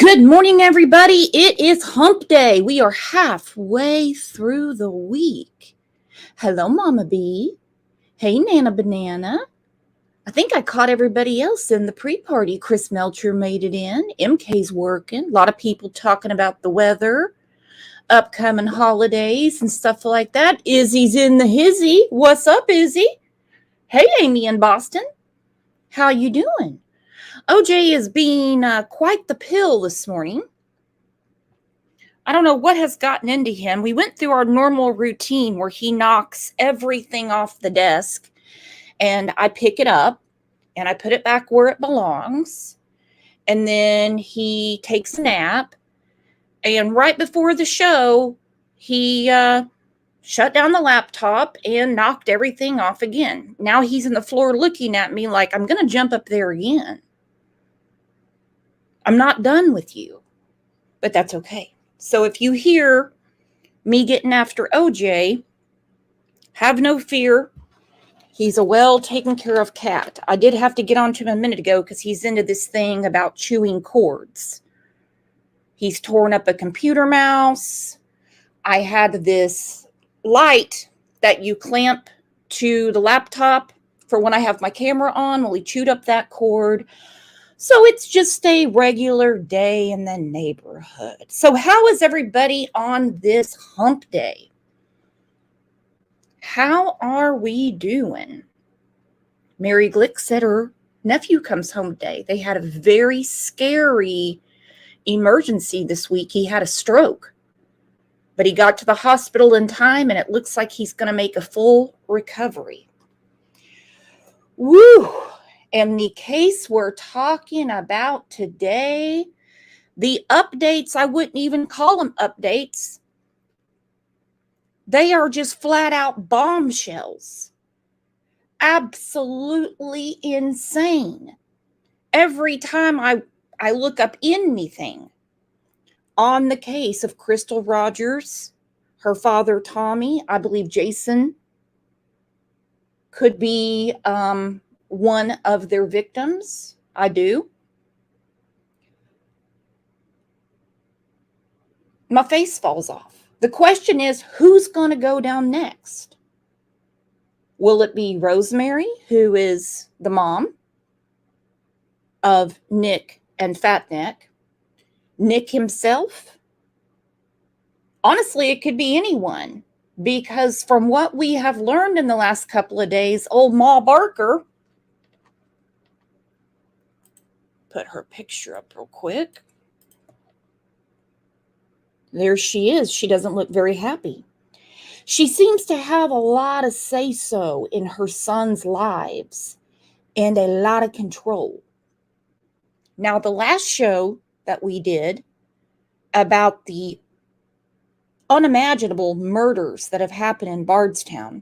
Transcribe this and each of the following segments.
Good morning, everybody. It is hump day. We are halfway through the week. Hello, Mama B. Hey, Nana Banana. I think I caught everybody else in the pre-party. Chris Melcher made it in. MK's working. A lot of people talking about the weather, upcoming holidays, and stuff like that. Izzy's in the hizzy. What's up, Izzy? Hey, Amy in Boston. How you doing? OJ is being quite the pill this morning. I don't know what has gotten into him. We went through our normal routine where he knocks everything off the desk and I pick it up and I put it back where it belongs. And then he takes a nap. And right before the show, he shut down the laptop and knocked everything off again. Now he's on the floor looking at me like I'm going to jump up there again. I'm not done with you, but that's okay. So if you hear me getting after OJ, have no fear. He's a well taken care of cat. I did have to get onto him a minute ago because he's into this thing about chewing cords. He's torn up a computer mouse. I had this light that you clamp to the laptop for when I have my camera on. Well, he chewed up that cord. So it's just a regular day in the neighborhood. So how is everybody on this hump day? How are we doing? Mary Glick said her nephew comes home today. They had a very scary emergency this week. He had a stroke, but he got to the hospital in time, and it looks like he's going to make a full recovery. Woo! And the case we're talking about today, the updates, I wouldn't even call them updates. They are just flat out bombshells. Absolutely insane. Every time I look up anything on the case of Crystal Rogers, her father Tommy, I believe Jason could be one of their victims. I do. My face falls off. The question is, who's going to go down next? Will it be Rosemary, who is the mom of Nick and Fat Neck? Nick himself? Honestly, it could be anyone, because from what we have learned in the last couple of days, old Ma Barker, put her picture up real quick. There she is. She doesn't look very happy. She seems to have a lot of say-so in her son's lives and a lot of control. Now, the last show that we did about the unimaginable murders that have happened in Bardstown,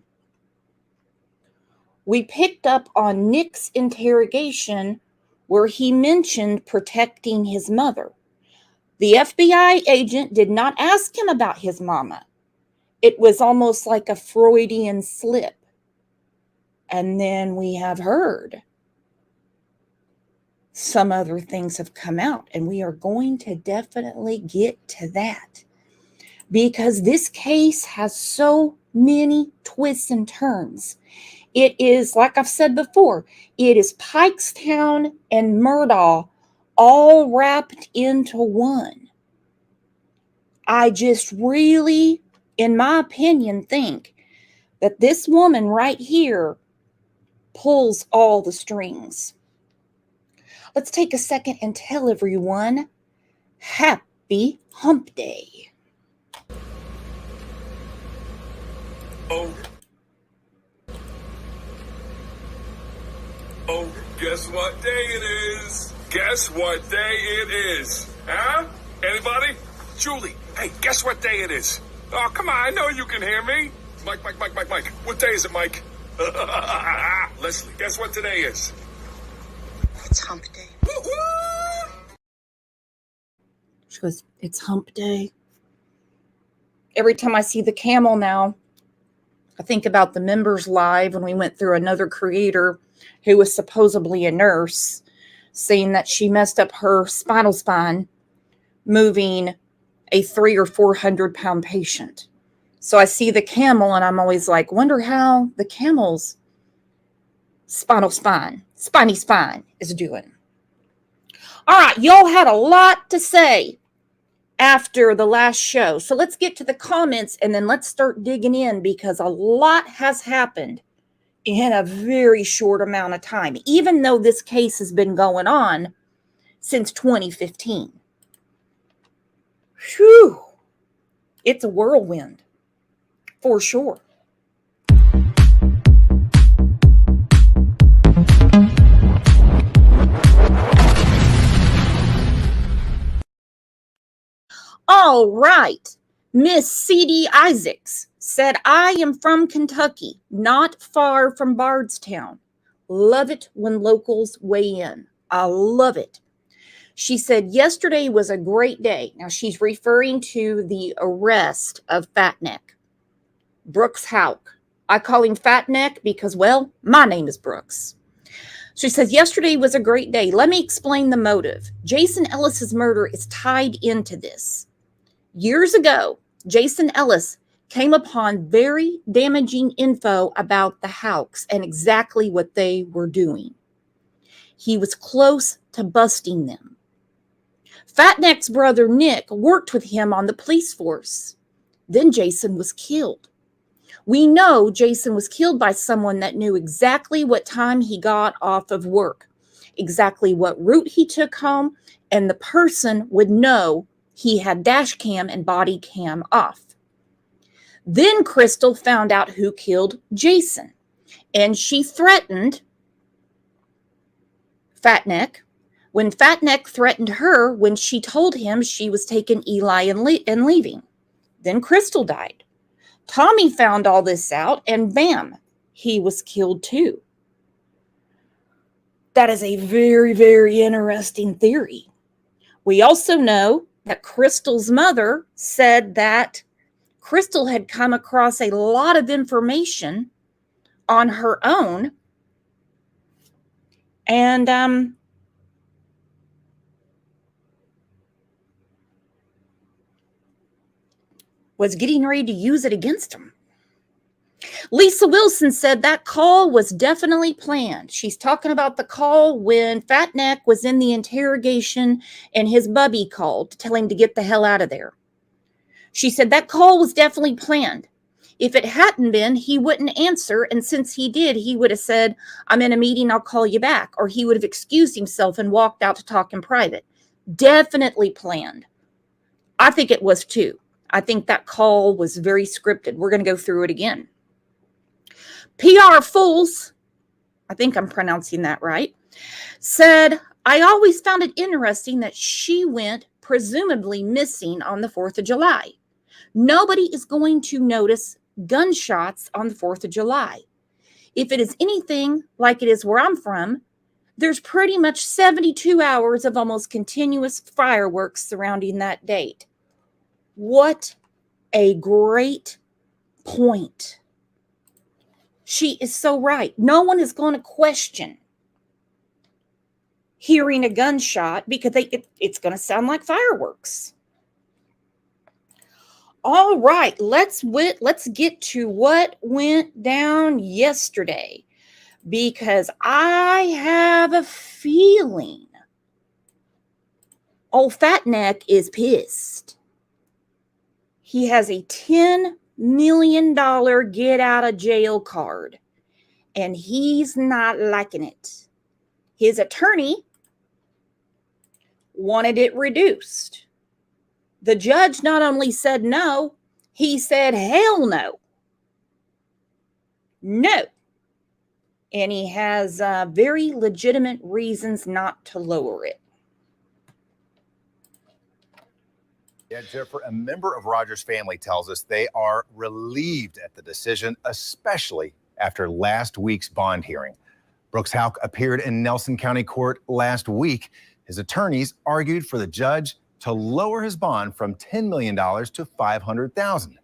we picked up on Nick's interrogation where he mentioned protecting his mother. The FBI agent did not ask him about his mama. It was almost like a Freudian slip. And then we have heard some other things have come out, and we are going to definitely get to that, because this case has so many twists and turns. It is, like I've said before, it is Pikestown and Murdaugh all wrapped into one. I just really, in my opinion, think that this woman right here pulls all the strings. Let's take a second and tell everyone happy hump day. Oh, guess what day it is? Guess what day it is? Huh? Anybody? Julie, hey, guess what day it is? Oh, come on, I know you can hear me. Mike. What day is it, Mike? Leslie, guess what today is? It's hump day. Woo-hoo! She goes, it's hump day. Every time I see the camel now, I think about the members live when we went through another creator who was supposedly a nurse, saying that she messed up her spinal spine moving a 300 or 400-pound patient. So I see the camel and I'm always like, wonder how the camel's spiney spine is doing. All right, y'all had a lot to say after the last show. So let's get to the comments and then let's start digging in, because a lot has happened in a very short amount of time, even though this case has been going on since 2015. Whew. It's a whirlwind, for sure. All right. Miss C.D. Isaacs said, I am from Kentucky, not far from Bardstown. Love it when locals weigh in. I love it. She said, yesterday was a great day. Now, she's referring to the arrest of Fatneck, Brooks Houck. I call him Fatneck because, well, my name is Brooks. She says, yesterday was a great day. Let me explain the motive. Jason Ellis's murder is tied into this. Years ago, Jason Ellis came upon very damaging info about the Houcks and exactly what they were doing. He was close to busting them. Fatneck's brother Nick worked with him on the police force. Then Jason was killed. We know Jason was killed by someone that knew exactly what time he got off of work, exactly what route he took home, and the person would know he had dash cam and body cam off. Then Crystal found out who killed Jason, and she threatened Fatneck when Fatneck threatened her when she told him she was taking Eli and leaving. Then Crystal died. Tommy found all this out, and bam, he was killed too. That is a very, very interesting theory. We also know that Crystal's mother said that Crystal had come across a lot of information on her own and was getting ready to use it against him. Lisa Wilson said that call was definitely planned. She's talking about the call when Fatneck was in the interrogation and his bubby called to tell him to get the hell out of there. She said that call was definitely planned. If it hadn't been, he wouldn't answer, and since he did, he would have said, I'm in a meeting, I'll call you back, or he would have excused himself and walked out to talk in private. Definitely planned. I think it was too. I think that call was very scripted. We're going to go through it again. PR Fools, I think I'm pronouncing that right, said, I always found it interesting that she went presumably missing on the 4th of July. Nobody is going to notice gunshots on the 4th of July. If it is anything like it is where I'm from, there's pretty much 72 hours of almost continuous fireworks surrounding that date. What a great point. She is so right. No one is going to question hearing a gunshot because it's going to sound like fireworks. All right, let's get to what went down yesterday, because I have a feeling old Fatneck is pissed. He has a $10 million get out of jail card, and he's not liking it. His attorney wanted it reduced. The judge not only said no, he said hell no. No. And he has very legitimate reasons not to lower it. Yeah, Jennifer, a member of Roger's family tells us they are relieved at the decision, especially after last week's bond hearing. Brooks Houck appeared in Nelson County Court last week. His attorneys argued for the judge to lower his bond from $10 million to $500,000.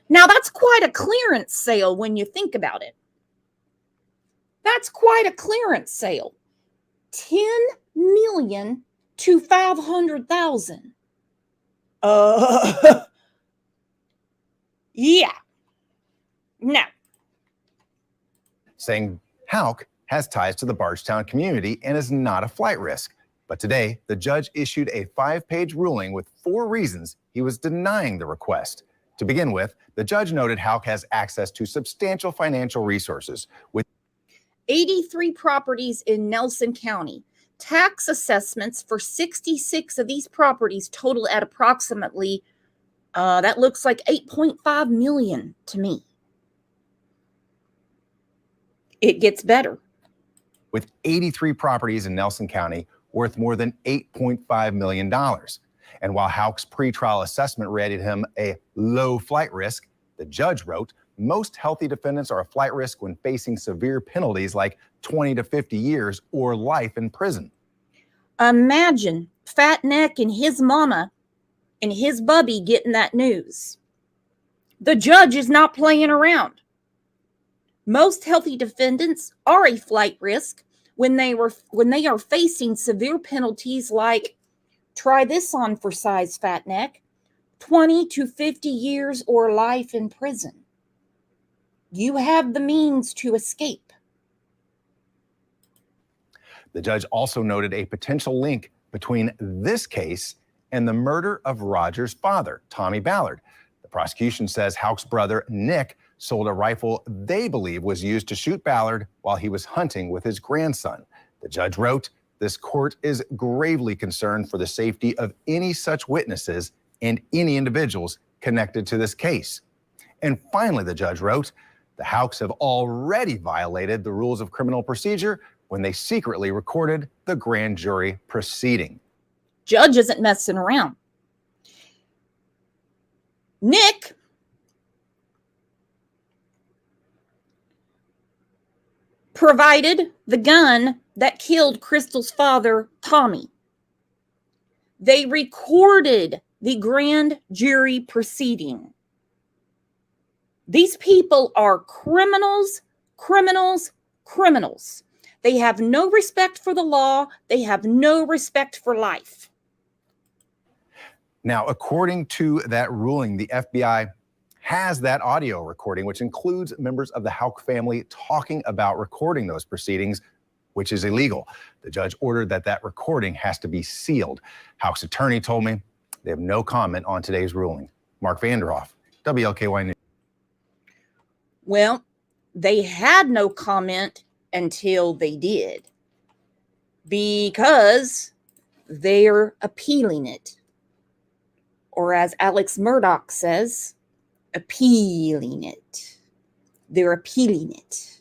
Now, that's quite a clearance sale when you think about it. That's quite a clearance sale. $10 million to $500,000. Yeah. No. Saying Houck has ties to the Bardstown community and is not a flight risk. But today, the judge issued a 5-page ruling with 4 reasons he was denying the request. To begin with, the judge noted Houck has access to substantial financial resources with 83 properties in Nelson County. Tax assessments for 66 of these properties total at approximately, that looks like $8.5 million to me. It gets better. with 83 properties in Nelson County worth more than $8.5 million. And while Houck's pretrial assessment rated him a low flight risk, the judge wrote, most healthy defendants are a flight risk when facing severe penalties like 20 to 50 years or life in prison. Imagine Fat Neck and his mama and his bubby getting that news. The judge is not playing around. Most healthy defendants are a flight risk when they are facing severe penalties like, try this on for size, Fat Neck, 20 to 50 years or life in prison. You have the means to escape. The judge also noted a potential link between this case and the murder of Roger's father, Tommy Ballard. The prosecution says Houck's brother, Nick, sold a rifle they believe was used to shoot Ballard while he was hunting with his grandson. The judge wrote, this court is gravely concerned for the safety of any such witnesses and any individuals connected to this case. And finally, the judge wrote, the Houcks have already violated the rules of criminal procedure when they secretly recorded the grand jury proceeding. Judge isn't messing around. Nick provided the gun that killed Crystal's father, Tommy. They recorded the grand jury proceeding. These people are criminals, criminals, criminals. They have no respect for the law. They have no respect for life. Now, according to that ruling, the FBI has that audio recording, which includes members of the Houck family talking about recording those proceedings, which is illegal. The judge ordered that that recording has to be sealed. Houck's attorney told me they have no comment on today's ruling. Mark Vanderhoff, WLKY News. Well, they had no comment until they did, because they're appealing it. Or as Alex Murdoch says, appealing it. They're appealing it.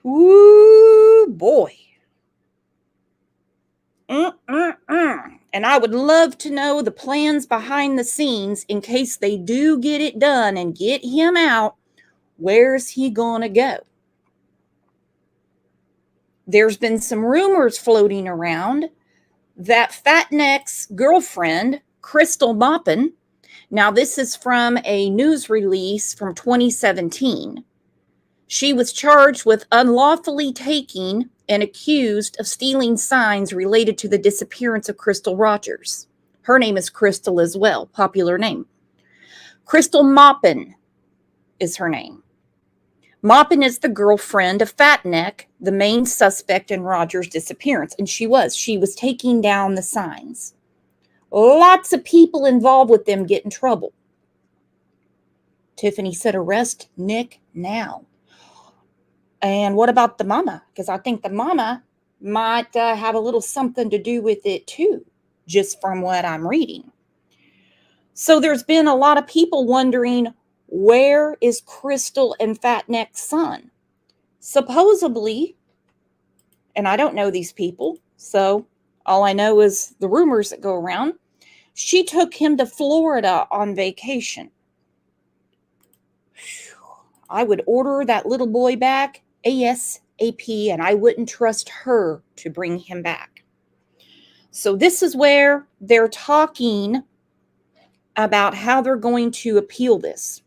Ooh, boy. And I would love to know the plans behind the scenes in case they do get it done and get him out. Where's he gonna go? There's been some rumors floating around that Fat Neck's girlfriend, Crystal Maupin, now this is from a news release from 2017. She was charged with unlawfully taking and accused of stealing signs related to the disappearance of Crystal Rogers. Her name is Crystal as well, popular name. Crystal Maupin is her name. Maupin is the girlfriend of Fat Neck, the main suspect in Rogers' disappearance, and she was taking down the signs. Lots of people involved with them get in trouble. Tiffany said, arrest Nick now. And what about the mama? Because I think the mama might have a little something to do with it too, just from what I'm reading. So there's been a lot of people wondering, where is Crystal and Fat Neck's son? Supposedly, and I don't know these people, so all I know is the rumors that go around, she took him to Florida on vacation. I would order that little boy back ASAP, and I wouldn't trust her to bring him back. So this is where they're talking about how they're going to appeal this.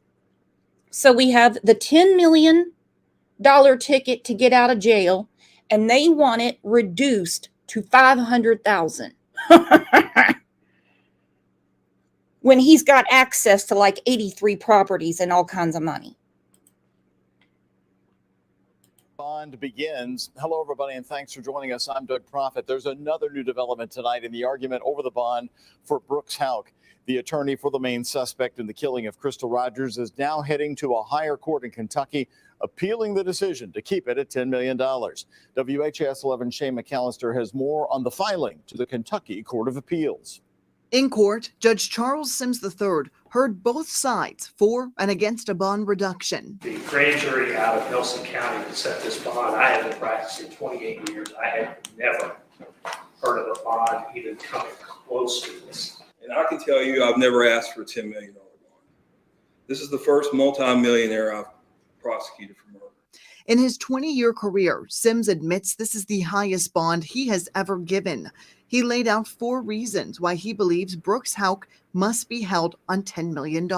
So we have the $10 million ticket to get out of jail, and they want it reduced to $500,000 when he's got access to like 83 properties and all kinds of money. Bond begins. Hello, everybody, and thanks for joining us. I'm Doug Proffitt. There's another new development tonight in the argument over the bond for Brooks Houck. The attorney for the main suspect in the killing of Crystal Rogers is now heading to a higher court in Kentucky, appealing the decision to keep it at $10 million. WHAS 11 Shane McAllister has more on the filing to the Kentucky Court of Appeals. In court, Judge Charles Sims III heard both sides for and against a bond reduction. The grand jury out of Nelson County that set this bond, I have been practicing 28 years. I had never heard of a bond even coming close to this. And I can tell you, I've never asked for a $10 million bond. This is the first multimillionaire I've prosecuted for murder. In his 20-year career, Sims admits this is the highest bond he has ever given. He laid out 4 reasons why he believes Brooks Houck must be held on $10 million.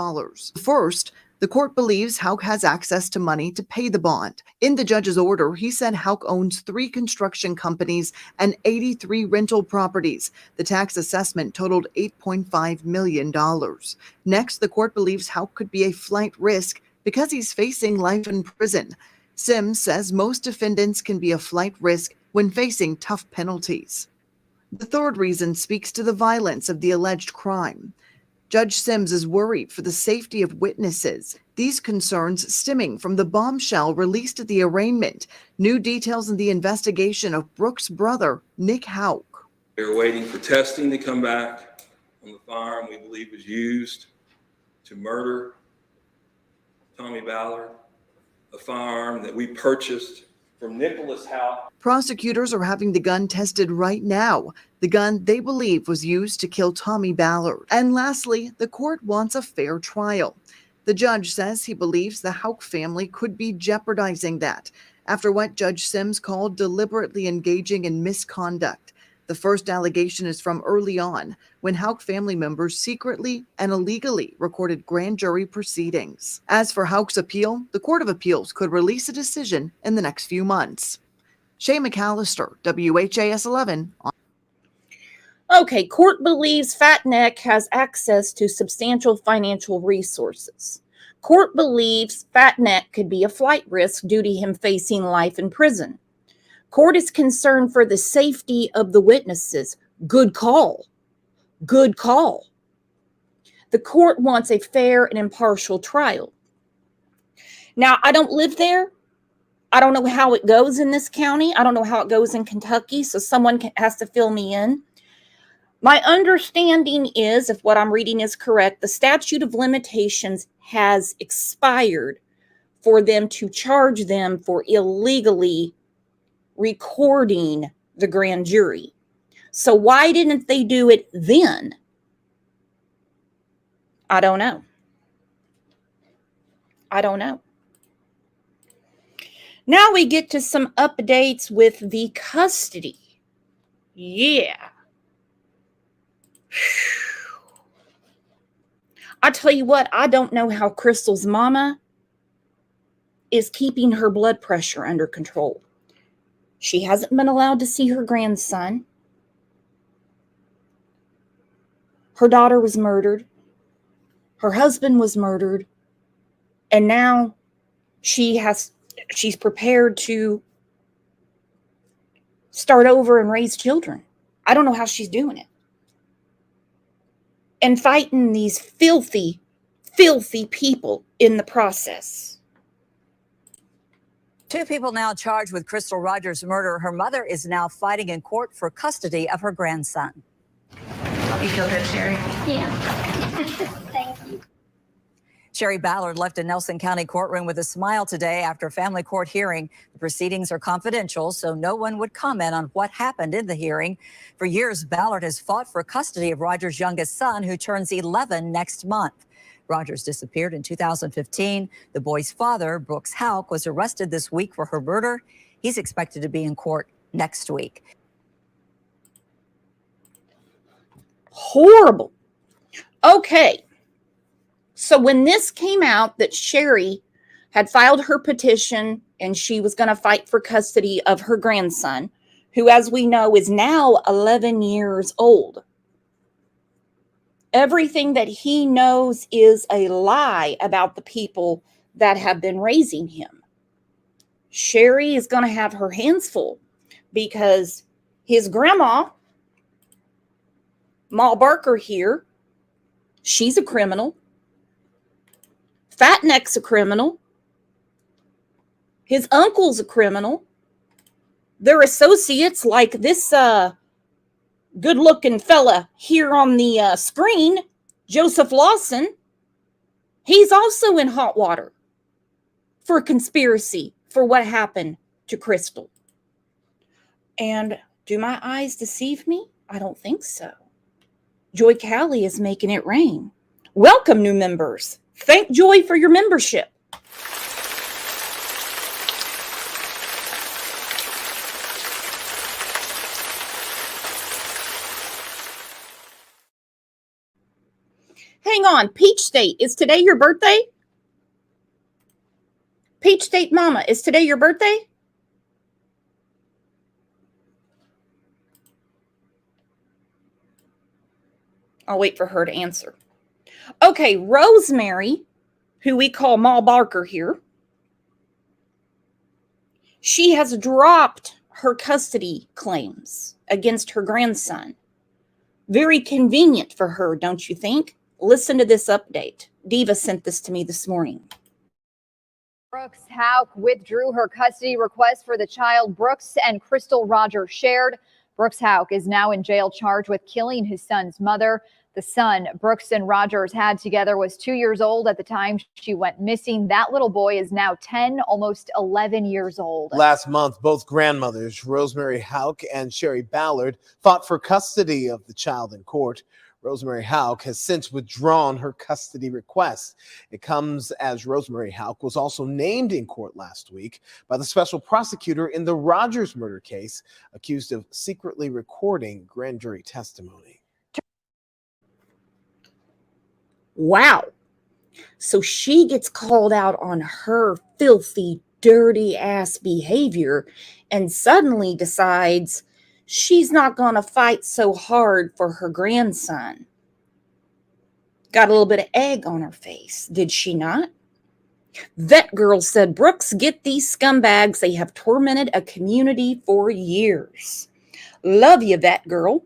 First, the court believes Houck has access to money to pay the bond. In the judge's order, he said Houck owns 3 construction companies and 83 rental properties. The tax assessment totaled $8.5 million. Next, the court believes Houck could be a flight risk because he's facing life in prison. Sims says most defendants can be a flight risk when facing tough penalties. The third reason speaks to the violence of the alleged crime. Judge Sims is worried for the safety of witnesses. These concerns stemming from the bombshell released at the arraignment. New details in the investigation of Brooks' brother, Nick Houck. We're waiting for testing to come back on the firearm we believe was used to murder Tommy Ballard, a firearm that we purchased from Nicholas Houck. Prosecutors are having the gun tested right now, the gun they believe was used to kill Tommy Ballard. And lastly, the court wants a fair trial. The judge says he believes the Houck family could be jeopardizing that after what Judge Sims called deliberately engaging in misconduct. The first allegation is from early on, when Houck family members secretly and illegally recorded grand jury proceedings. As for Houck's appeal, the Court of Appeals could release a decision in the next few months. Shane McAllister, WHAS 11. Okay, court believes Fat Neck has access to substantial financial resources. Court believes Fat Neck could be a flight risk due to him facing life in prison. Court is concerned for the safety of the witnesses. Good call. Good call. The court wants a fair and impartial trial. Now, I don't live there. I don't know how it goes in this county. I don't know how it goes in Kentucky, so someone has to fill me in. My understanding is, if what I'm reading is correct, the statute of limitations has expired for them to charge them for illegally recording the grand jury. So why didn't they do it then? I don't know. I don't know. Now we get to some updates with the custody. Yeah. I tell you what, I don't know how Crystal's mama is keeping her blood pressure under control. She hasn't been allowed to see her grandson. Her daughter was murdered. Her husband was murdered. And now she's prepared to start over and raise children. I don't know how she's doing it. And fighting these filthy, filthy people in the process. 2 people now charged with Crystal Rogers' murder. Her mother is now fighting in court for custody of her grandson. You feel good, Sherry? Yeah. Thank you. Sherry Ballard left a Nelson County courtroom with a smile today after a family court hearing. The proceedings are confidential, so no one would comment on what happened in the hearing. For years, Ballard has fought for custody of Rogers' youngest son, who turns 11 next month. Rogers disappeared in 2015. The boy's father, Brooks Houck, was arrested this week for her murder. He's expected to be in court next week. Horrible. Okay. So when this came out that Sherry had filed her petition and she was going to fight for custody of her grandson, who, as we know, is now 11 years old. Everything that he knows is a lie about the people that have been raising him. Sherry is going to have her hands full because his grandma, Ma Barker here, she's a criminal. Fat Neck's a criminal. His uncle's a criminal. Their associates, like this good-looking fella here on the screen, Joseph Lawson, he's also in hot water for a conspiracy for what happened to Crystal. And do my eyes deceive me? I don't think so. Joy Callie is making it rain. Welcome, new members. Thank Joy for your membership. Hang on, Peach State, is today your birthday? Peach State Mama, is today your birthday? I'll wait for her to answer. Okay, Rosemary, who we call Ma Barker here, she has dropped her custody claims against her grandson. Very convenient for her, don't you think? Listen to this update. Diva sent this to me this morning. Brooks Houck withdrew her custody request for the child Brooks and Crystal Rogers shared. Brooks Houck is now in jail charged with killing his son's mother. The son Brooks and Rogers had together was 2 years old at the time she went missing. That little boy is now 10, almost 11 years old. Last month, both grandmothers, Rosemary Houck and Sherry Ballard, fought for custody of the child in court. Rosemary Houck has since withdrawn her custody request. It comes as Rosemary Houck was also named in court last week by the special prosecutor in the Rogers murder case, accused of secretly recording grand jury testimony. Wow. So she gets called out on her filthy, dirty ass behavior and suddenly decides she's not going to fight so hard for her grandson. Got a little bit of egg on her face, did she not? Vet Girl said, Brooks, get these scumbags. They have tormented a community for years. Love you, Vet Girl.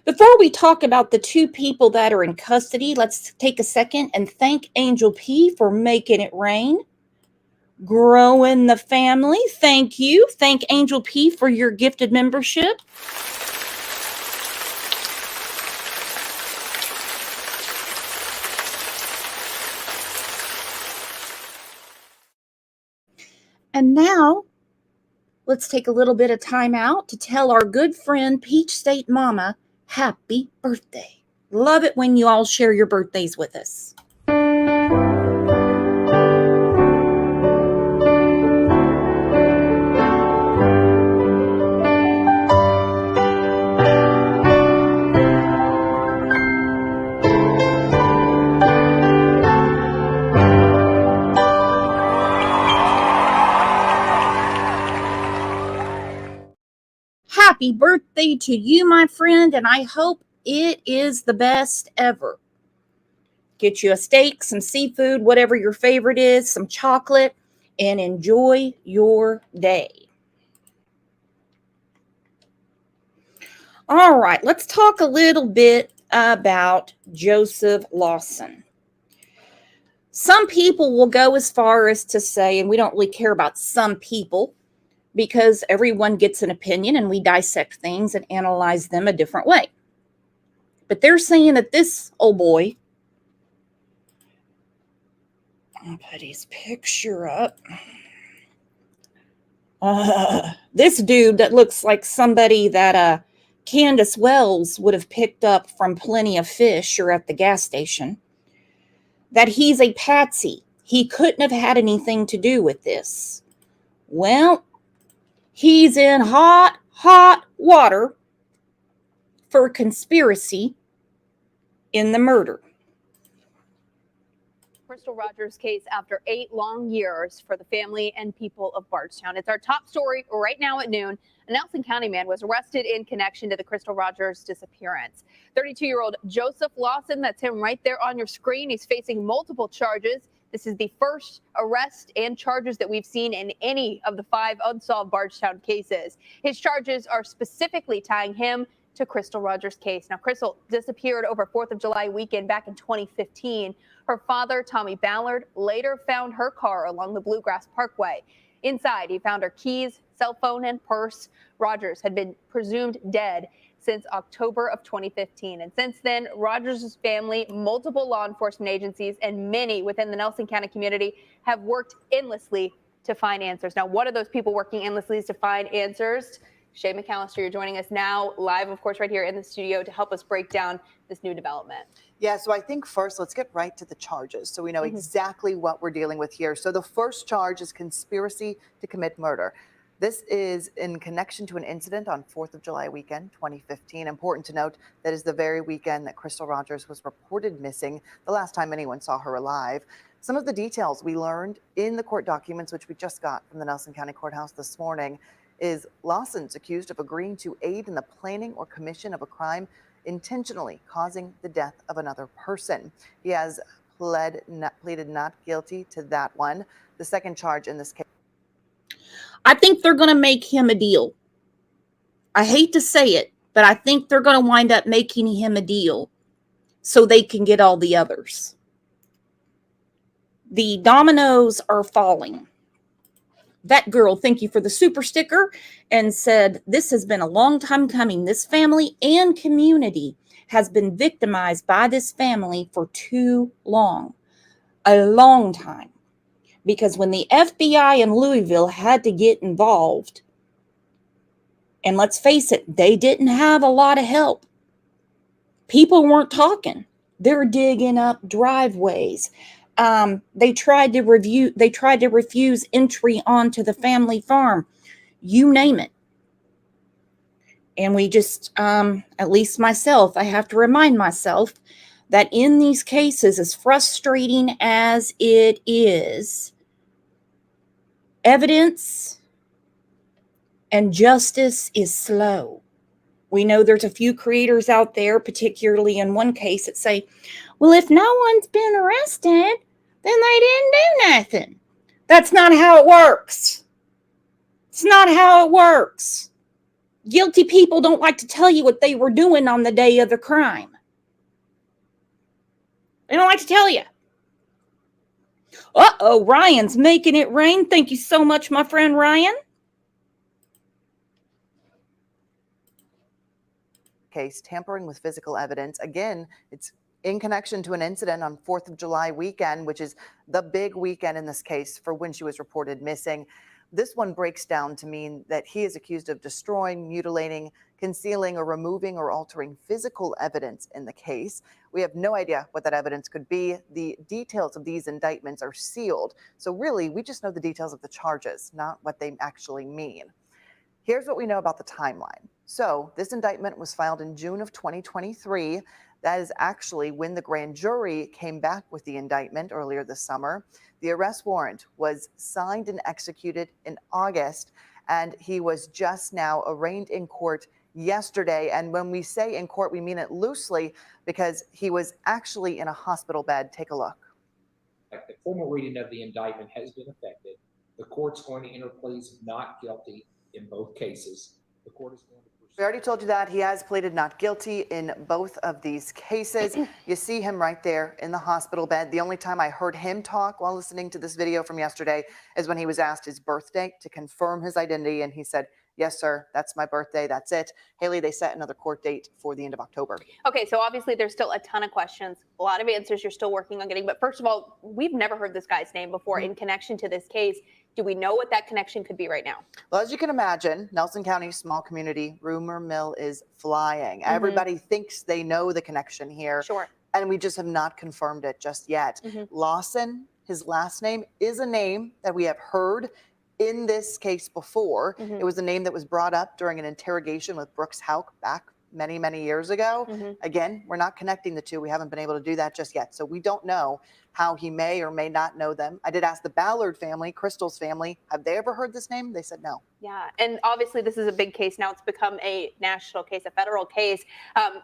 Before we talk about the two people that are in custody, let's take a second and thank Angel P for making it rain. Growing the family. Thank you. Thank Angel P for your gifted membership. And now, let's take a little bit of time out to tell our good friend Peach State Mama happy birthday. Love it when you all share your birthdays with us. Happy birthday to you, my friend, and I hope it is the best ever. Get you a steak, some seafood, whatever your favorite is, some chocolate, and enjoy your day. All right, let's talk a little bit about Joseph Lawson. Some people will go as far as to say, and we don't really care about some people, because everyone gets an opinion and we dissect things and analyze them a different way. But they're saying that this old boy, I'll put his picture up. This dude that looks like somebody that Candace Wells would have picked up from Plenty of Fish or at the gas station, that he's a patsy. He couldn't have had anything to do with this. Well, he's in hot, hot water for conspiracy in the murder. Crystal Rogers case after 8 long years for the family and people of Bardstown. It's our top story right now at noon. A Nelson County man was arrested in connection to the Crystal Rogers disappearance. 32-year-old Joseph Lawson, that's him right there on your screen. He's facing multiple charges. This is the first arrest and charges that we've seen in any of the 5 unsolved Bardstown cases. His charges are specifically tying him to Crystal Rogers' case. Now, Crystal disappeared over 4th of July weekend back in 2015. Her father, Tommy Ballard, later found her car along the Bluegrass Parkway. Inside, he found her keys, cell phone, and purse. Rogers had been presumed dead since October of 2015. And since then, Rogers' family, multiple law enforcement agencies, and many within the Nelson County community have worked endlessly to find answers. Now, what are those people working endlessly to find answers? Shay McAllister, you're joining us now live, of course, right here in the studio to help us break down this new development. Yeah, so I think first let's get right to the charges so we know exactly what we're dealing with here. So the first charge is conspiracy to commit murder. This is in connection to an incident on 4th of July weekend, 2015. Important to note that is the very weekend that Crystal Rogers was reported missing, the last time anyone saw her alive. Some of the details we learned in the court documents, which we just got from the Nelson County Courthouse this morning, is Lawson's accused of agreeing to aid in the planning or commission of a crime intentionally causing the death of another person. He has pleaded not guilty to that one. The second charge in this case. I think they're going to make him a deal. I hate to say it, but I think they're going to wind up making him a deal so they can get all the others. The dominoes are falling. That girl, thank you for the super sticker, and said, this has been a long time coming. This family and community has been victimized by this family for too long. A long time. Because when the FBI in Louisville had to get involved, and let's face it, they didn't have a lot of help. People weren't talking. They're digging up driveways. They tried to refuse entry onto the family farm. You name it. And we just, at least myself, I have to remind myself that in these cases, as frustrating as it is, evidence and justice is slow. We know there's a few creators out there, particularly in one case, that say, well, if no one's been arrested, then they didn't do nothing. That's not how it works. It's not how it works. Guilty people don't like to tell you what they were doing on the day of the crime. They don't like to tell you. Uh-oh, Ryan's making it rain. Thank you so much, my friend Ryan. Case, tampering with physical evidence. Again, it's in connection to an incident on 4th of July weekend, which is the big weekend in this case for when she was reported missing. This one breaks down to mean that he is accused of destroying, mutilating, concealing, or removing or altering physical evidence in the case. We have no idea what that evidence could be. The details of these indictments are sealed. So really, we just know the details of the charges, not what they actually mean. Here's what we know about the timeline. So this indictment was filed in June of 2023. That is actually when the grand jury came back with the indictment earlier this summer. The arrest warrant was signed and executed in August, and he was just now arraigned in court yesterday. And when we say in court, we mean it loosely because he was actually in a hospital bed. Take a look. The formal reading of the indictment has been effected. The court's going to enter pleas of not guilty in both cases. The court is going to proceed. We already told you that he has pleaded not guilty in both of these cases. You see him right there in the hospital bed. The only time I heard him talk while listening to this video from yesterday is when he was asked his birthday to confirm his identity, and he said, yes, sir, that's my birthday. That's it. Haley, they set another court date for the end of October. Okay, so obviously there's still a ton of questions, a lot of answers you're still working on getting. But first of all, we've never heard this guy's name before in connection to this case. Do we know what that connection could be right now? Well, as you can imagine, Nelson County, small community, rumor mill is flying. Everybody thinks they know the connection here. Sure. And we just have not confirmed it just yet. Lawson, his last name, is a name that we have heard in this case before. It was a name that was brought up during an interrogation with Brooks Houck back many, many years ago. Again, we're not connecting the two. We haven't been able to do that just yet. So we don't know how he may or may not know them. I did ask the Ballard family, Crystal's family, have they ever heard this name? They said no. Yeah, and obviously this is a big case now. It's become a national case, a federal case.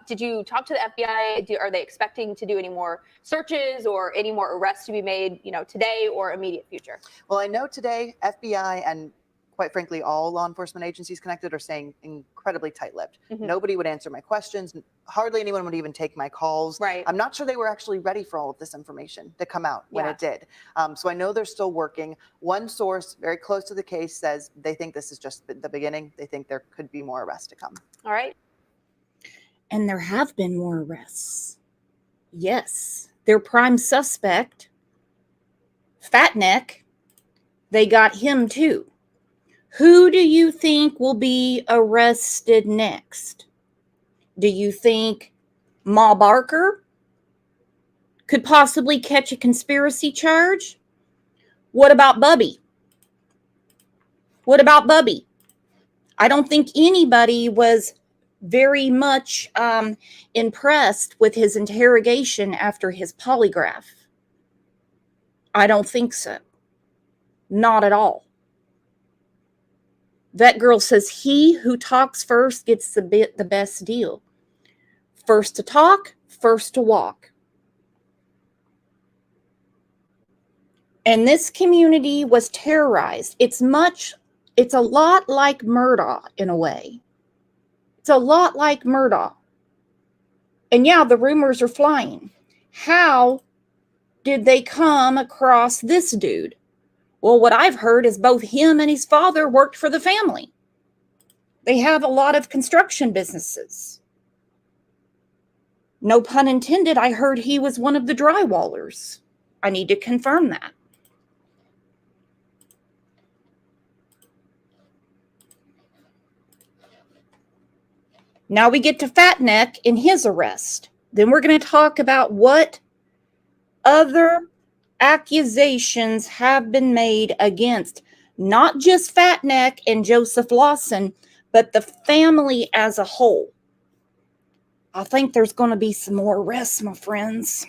Did you talk to the FBI? Are they expecting to do any more searches or any more arrests to be made, today or immediate future? Well, I know today FBI and quite frankly, all law enforcement agencies connected are staying incredibly tight-lipped. Nobody would answer my questions. Hardly anyone would even take my calls. Right. I'm not sure they were actually ready for all of this information to come out when it did. So I know they're still working. One source very close to the case says they think this is just the beginning. They think there could be more arrests to come. All right. And there have been more arrests. Yes. Their prime suspect, Fatneck, they got him too. Who do you think will be arrested next? Do you think Ma Barker could possibly catch a conspiracy charge? What about Bubby? What about Bubby? I don't think anybody was very much impressed with his interrogation after his polygraph. I don't think so. Not at all. That girl says he who talks first gets the best deal. First to talk, first to walk. And this community was terrorized. It's a lot like Murdaugh in a way. It's a lot like Murdaugh. And yeah, the rumors are flying. How did they come across this dude? Well, what I've heard is both him and his father worked for the family. They have a lot of construction businesses. No pun intended, I heard he was one of the drywallers. I need to confirm that. Now we get to Fatneck in his arrest. Then we're going to talk about what other accusations have been made against not just Fatneck and Joseph Lawson, but the family as a whole. I think there's going to be some more arrests, my friends.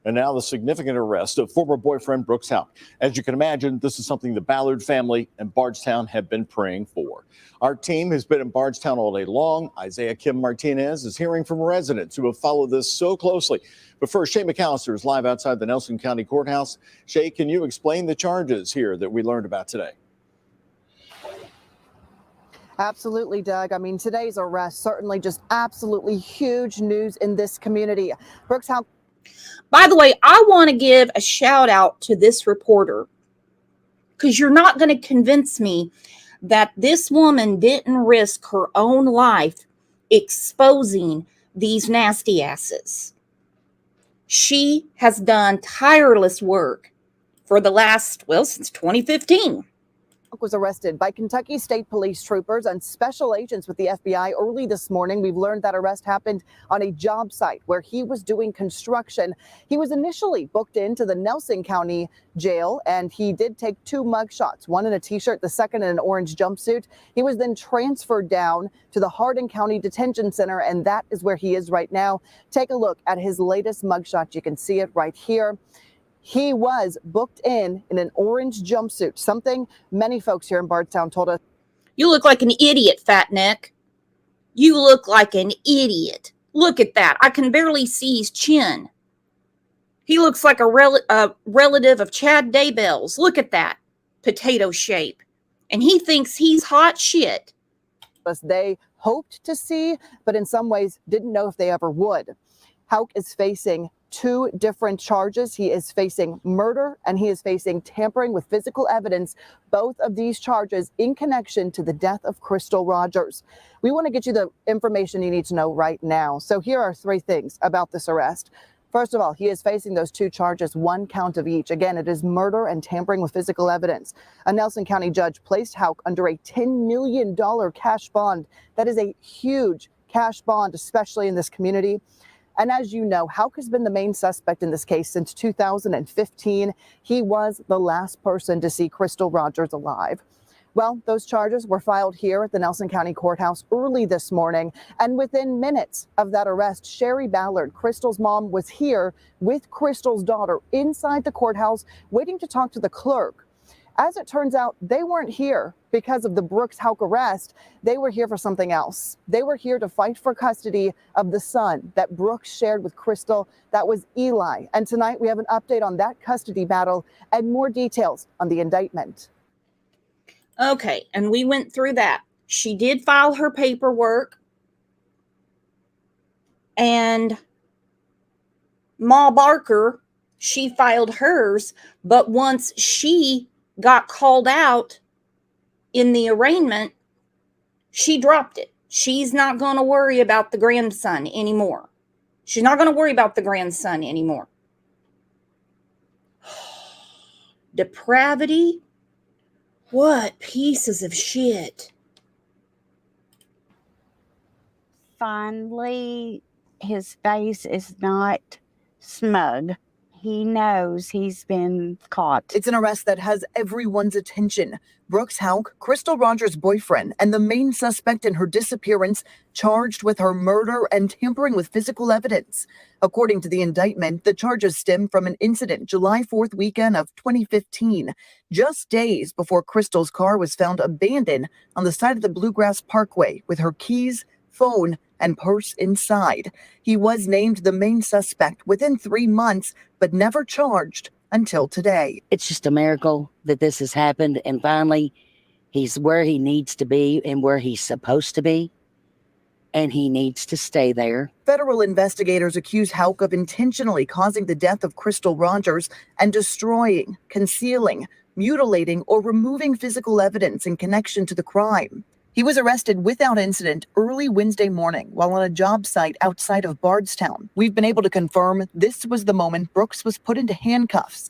And now the significant arrest of former boyfriend Brooks Houck. As you can imagine, this is something the Ballard family and Bardstown have been praying for. Our team has been in Bardstown all day long. Isaiah Kim Martinez is hearing from residents who have followed this so closely. But first, Shay McAllister is live outside the Nelson County Courthouse. Shay, can you explain the charges here that we learned about today? Absolutely, Doug. I mean, today's arrest certainly just absolutely huge news in this community. Brooks Houck. By the way, I want to give a shout out to this reporter, because you're not going to convince me that this woman didn't risk her own life exposing these nasty asses. She has done tireless work for the last, since 2015. Was arrested by Kentucky State Police troopers and special agents with the FBI early this morning. We've learned that arrest happened on a job site where he was doing construction. He was initially booked into the Nelson County jail, and he did take 2 mugshots, one in a t-shirt, the second in an orange jumpsuit. He was then transferred down to the Hardin County Detention Center, and that is where he is right now. Take a look at his latest mugshot. You can see it right here. He was booked in an orange jumpsuit, something many folks here in Bardstown told us. You look like an idiot, Fatneck. You look like an idiot. Look at that. I can barely see his chin. He looks like a relative of Chad Daybell's. Look at that potato shape. And he thinks he's hot shit. They hoped to see, but in some ways didn't know if they ever would. Houck is facing 2 different charges. He is facing murder and he is facing tampering with physical evidence, both of these charges in connection to the death of Crystal Rogers. We want to get you the information you need to know right now. So here are 3 things about this arrest. First of all, he is facing those 2 charges, 1 count of each. Again, it is murder and tampering with physical evidence. A Nelson County judge placed Houck under a $10 million cash bond. That is a huge cash bond, especially in this community. And as you know, Houck has been the main suspect in this case since 2015. He was the last person to see Crystal Rogers alive. Well, those charges were filed here at the Nelson County Courthouse early this morning, and within minutes of that arrest, Sherry Ballard, Crystal's mom, was here with Crystal's daughter inside the courthouse waiting to talk to the clerk. As it turns out, they weren't here because of the Brooks Houck arrest. They were here for something else. They were here to fight for custody of the son that Brooks shared with Crystal. That was Eli. And tonight we have an update on that custody battle and more details on the indictment. Okay, and we went through that. She did file her paperwork, and Ma Barker, she filed hers, but once she got called out in the arraignment, she dropped it. She's not going to worry about the grandson anymore. She's not going to worry about the grandson anymore. Depravity? What pieces of shit. Finally, his face is not smug. He knows he's been caught. It's an arrest that has everyone's attention. Brooks Houck, Crystal Rogers' boyfriend, and the main suspect in her disappearance, charged with her murder and tampering with physical evidence. According to the indictment, the charges stem from an incident July 4th weekend of 2015, just days before Crystal's car was found abandoned on the side of the Bluegrass Parkway with her keys, phone, and purse inside. He was named the main suspect within 3 months, but never charged until today. It's just a miracle that this has happened, and finally, he's where he needs to be and where he's supposed to be, and he needs to stay there. Federal investigators accuse Houck of intentionally causing the death of Crystal Rogers and destroying, concealing, mutilating, or removing physical evidence in connection to the crime. He was arrested without incident early Wednesday morning while on a job site outside of Bardstown. We've been able to confirm this was the moment Brooks was put into handcuffs.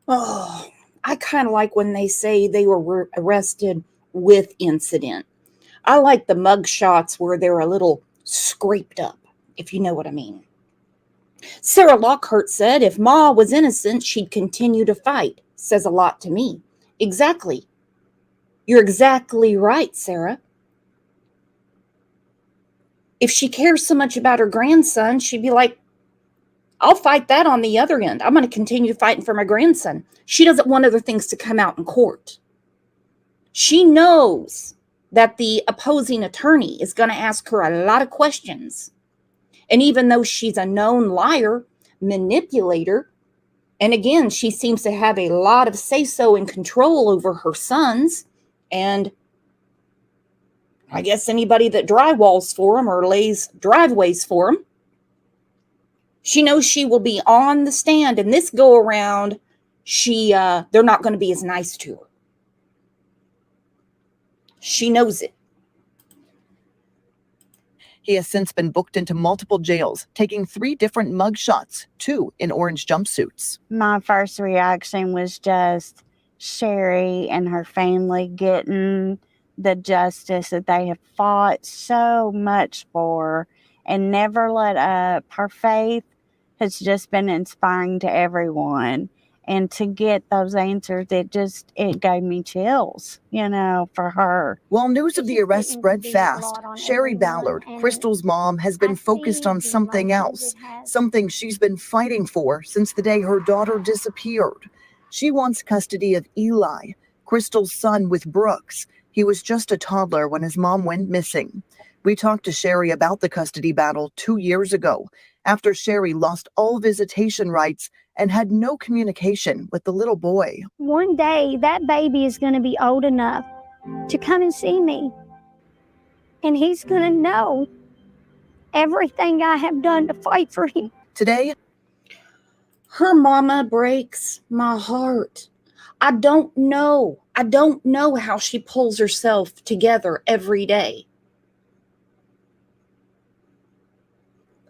Oh, I kind of like when they say they were arrested with incident. I like the mug shots where they're a little scraped up, if you know what I mean. Sarah Lockhart said if Ma was innocent, she'd continue to fight. Says a lot to me. Exactly. You're exactly right, Sarah. If she cares so much about her grandson, she'd be like, I'll fight that on the other end. I'm going to continue fighting for my grandson. She doesn't want other things to come out in court. She knows that the opposing attorney is going to ask her a lot of questions. And even though she's a known liar, manipulator, and again, she seems to have a lot of say-so and control over her sons, and I guess anybody that drywalls for them or lays driveways for them, she knows she will be on the stand, and this go around, they're not going to be as nice to her. She knows it. He has since been booked into multiple jails, taking 3 different mugshots, 2 in orange jumpsuits. My first reaction was just Sherry and her family getting the justice that they have fought so much for and never let up. Her faith has just been inspiring to everyone. And to get those answers, it gave me chills, for her. While news of the arrest spread fast, Sherry Ballard, Crystal's mom, has been focused on something else, something she's been fighting for since the day her daughter disappeared. She wants custody of Eli, Crystal's son with Brooks. He was just a toddler when his mom went missing. We talked to Sherry about the custody battle 2 years ago, after Sherry lost all visitation rights and had no communication with the little boy. One day, that baby is going to be old enough to come and see me. And he's going to know everything I have done to fight for him. Today, her mama breaks my heart. I don't know how she pulls herself together every day.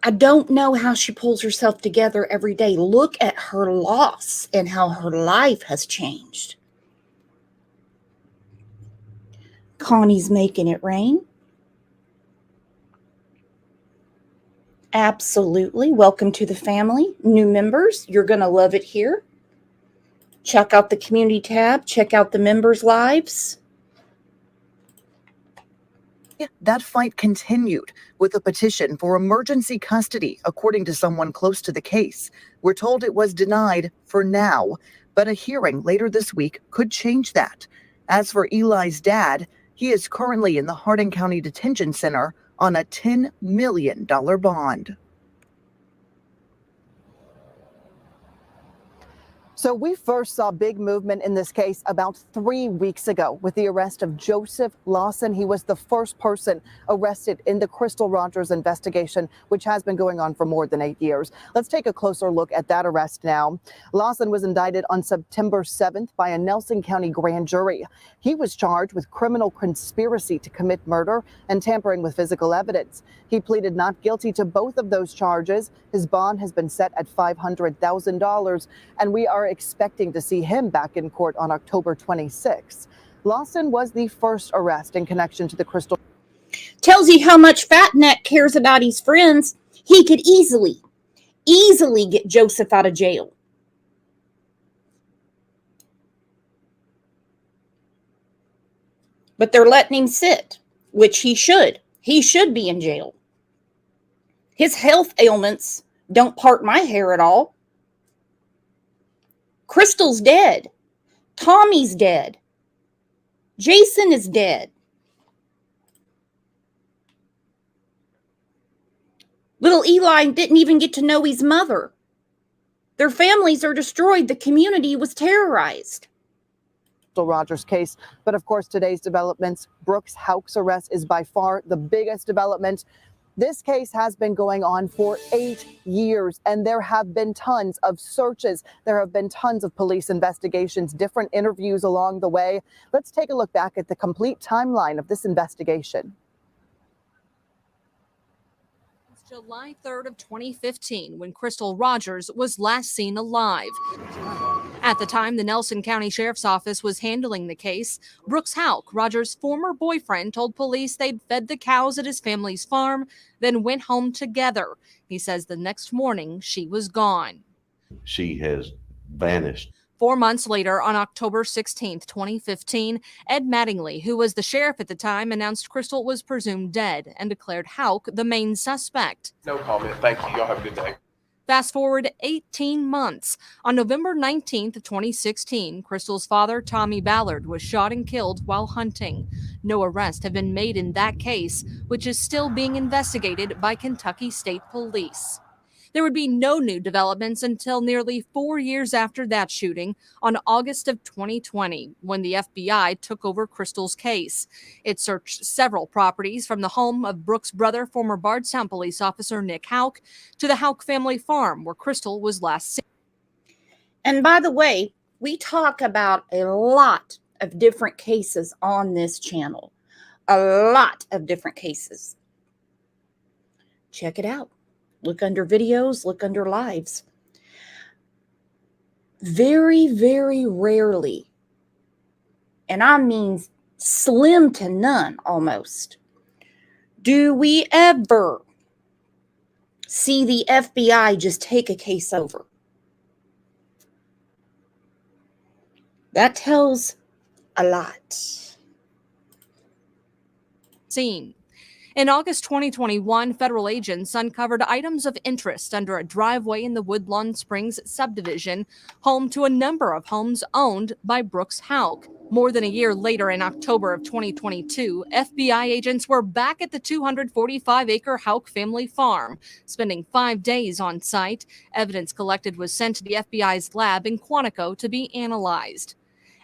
I don't know how she pulls herself together every day. Look at her loss and how her life has changed. Connie's making it rain. Absolutely. Welcome to the family. New members, you're going to love it here. Check out the community tab. Check out the members' lives. That fight continued with a petition for emergency custody, according to someone close to the case. We're told it was denied for now, but a hearing later this week could change that. As for Eli's dad, he is currently in the Hardin County Detention Center on a $10 million bond. So we first saw big movement in this case about 3 weeks ago with the arrest of Joseph Lawson. He was the first person arrested in the Crystal Rogers investigation, which has been going on for more than 8 years. Let's take a closer look at that arrest now. Lawson was indicted on September 7th by a Nelson County grand jury. He was charged with criminal conspiracy to commit murder and tampering with physical evidence. He pleaded not guilty to both of those charges. His bond has been set at $500,000, and we are expecting to see him back in court on October 26th. Lawson was the first arrest in connection to the Crystal. Tells you how much Fatneck cares about his friends. He could easily get Joseph out of jail. But they're letting him sit, which he should. He should be in jail. His health ailments don't part my hair at all. Crystal's dead. Tommy's dead. Jason is dead. Little Eli didn't even get to know his mother. Their families are destroyed. The community was terrorized. Rogers case. But of course, today's developments, Brooks Houck's arrest is by far the biggest development. This case has been going on for 8 years, and there have been tons of searches. There have been tons of police investigations, different interviews along the way. Let's take a look back at the complete timeline of this investigation. July 3rd of 2015, when Crystal Rogers was last seen alive. At the time, the Nelson County Sheriff's Office was handling the case. Brooks Houck, Rogers' former boyfriend, told police they'd fed the cows at his family's farm, then went home together. He says the next morning she was gone. She has vanished. 4 months later, on October 16th, 2015, Ed Mattingly, who was the sheriff at the time, announced Crystal was presumed dead and declared Houck the main suspect. No comment. Thank you. Y'all have a good day. Fast forward 18 months. On November 19th of 2016, Crystal's father, Tommy Ballard, was shot and killed while hunting. No arrests have been made in that case, which is still being investigated by Kentucky State Police. There would be no new developments until nearly 4 years after that shooting on August of 2020, when the FBI took over Crystal's case. It searched several properties, from the home of Brooks' brother, former Bardstown police officer Nick Houck, to the Houck family farm where Crystal was last seen. And by the way, we talk about a lot of different cases on this channel. A lot of different cases. Check it out. Look under videos, look under lives. Very, very rarely, and I mean slim to none almost, do we ever see the FBI just take a case over. That tells a lot. Scene. In August 2021, federal agents uncovered items of interest under a driveway in the Woodlawn Springs subdivision, home to a number of homes owned by Brooks Houck. More than a year later, in October of 2022, FBI agents were back at the 245-acre Houck family farm, spending 5 days on site. Evidence collected was sent to the FBI's lab in Quantico to be analyzed.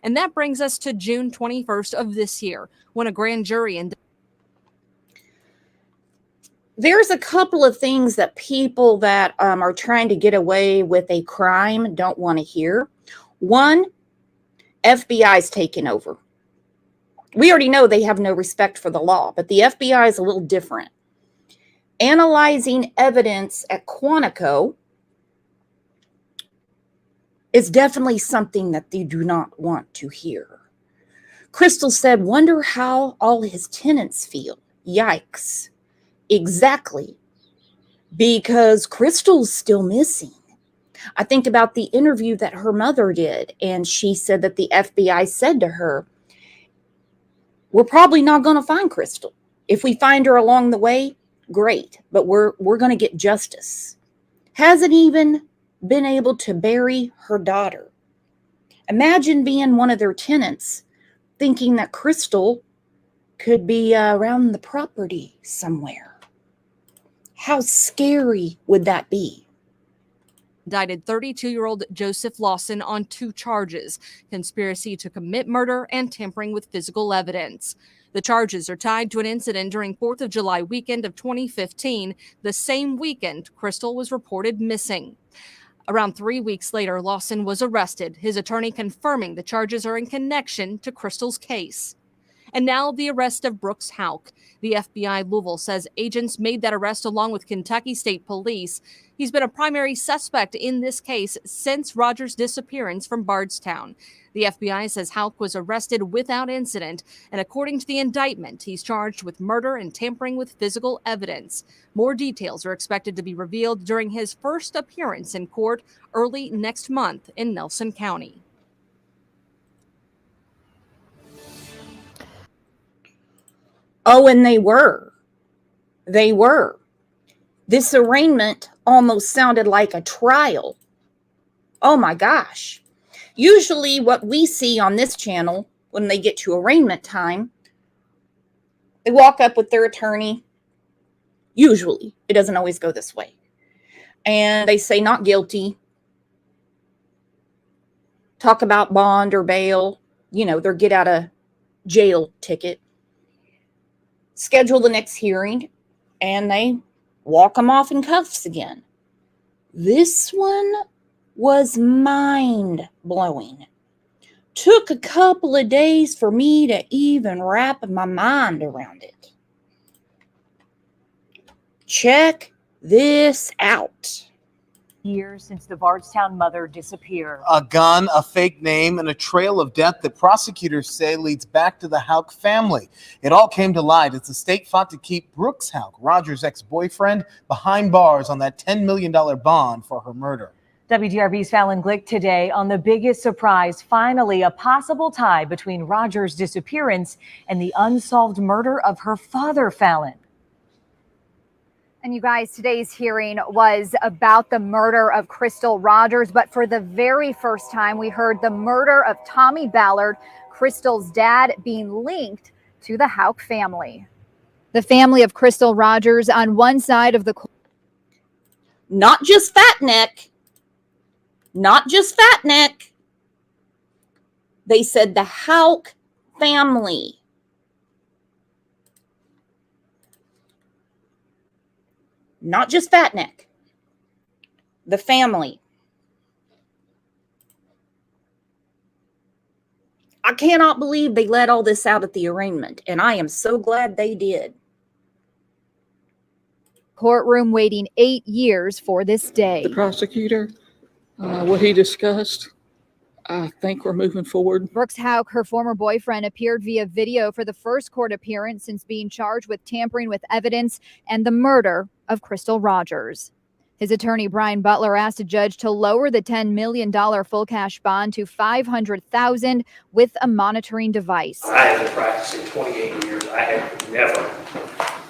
And that brings us to June 21st of this year, when a grand jury There's a couple of things that people that are trying to get away with a crime don't want to hear. One, FBI's taken over. We already know they have no respect for the law, but the FBI is a little different. Analyzing evidence at Quantico is definitely something that they do not want to hear. Crystal said, wonder how all his tenants feel. Yikes. Exactly. Because Crystal's still missing. I think about the interview that her mother did, and she said that the FBI said to her, we're probably not going to find Crystal. If we find her along the way, great, but we're going to get justice. Hasn't even been able to bury her daughter. Imagine being one of their tenants thinking that Crystal could be around the property somewhere. How scary would that be? Indicted 32-year-old Joseph Lawson on 2 charges: conspiracy to commit murder and tampering with physical evidence. The charges are tied to an incident during 4th of July weekend of 2015, the same weekend Crystal was reported missing. Around 3 weeks later, Lawson was arrested, his attorney confirming the charges are in connection to Crystal's case. And now the arrest of Brooks Houck. The FBI Louisville says agents made that arrest along with Kentucky State Police. He's been a primary suspect in this case since Rogers' disappearance from Bardstown. The FBI says Houck was arrested without incident, and according to the indictment, he's charged with murder and tampering with physical evidence. More details are expected to be revealed during his first appearance in court early next month in Nelson County. Oh, and they were. They were. This arraignment almost sounded like a trial. Oh my gosh. Usually what we see on this channel when they get to arraignment time, they walk up with their attorney. Usually. It doesn't always go this way. And they say not guilty. Talk about bond or bail. You know, their get out of jail ticket. Schedule the next hearing, and they walk them off in cuffs again. This one was mind-blowing. Took a couple of days for me to even wrap my mind around it. Check this out. Years since the Bardstown mother disappeared. A gun, a fake name, and a trail of death that prosecutors say leads back to the Houck family. It all came to light as the state fought to keep Brooks Houck, Rogers' ex-boyfriend, behind bars on that $10 million bond for her murder. WDRB's Fallon Glick today on the biggest surprise, finally a possible tie between Rogers' disappearance and the unsolved murder of her father, Fallon. And you guys, today's hearing was about the murder of Crystal Rogers, but for the very first time, we heard the murder of Tommy Ballard, Crystal's dad, being linked to the Houck family. The family of Crystal Rogers on one side of the... Not just fat neck. Not just fat neck. They said the Houck family. Not just fat neck. The family. I cannot believe they let all this out at the arraignment, and I am so glad they did. Courtroom waiting 8 years for this day. The prosecutor, what he discussed, I think we're moving forward. Brooks Houck, her former boyfriend, appeared via video for the first court appearance since being charged with tampering with evidence and the murder of Crystal Rogers. His attorney, Brian Butler, asked a judge to lower the $10 million full cash bond to $500,000 with a monitoring device. I have been practicing 28 years. I have never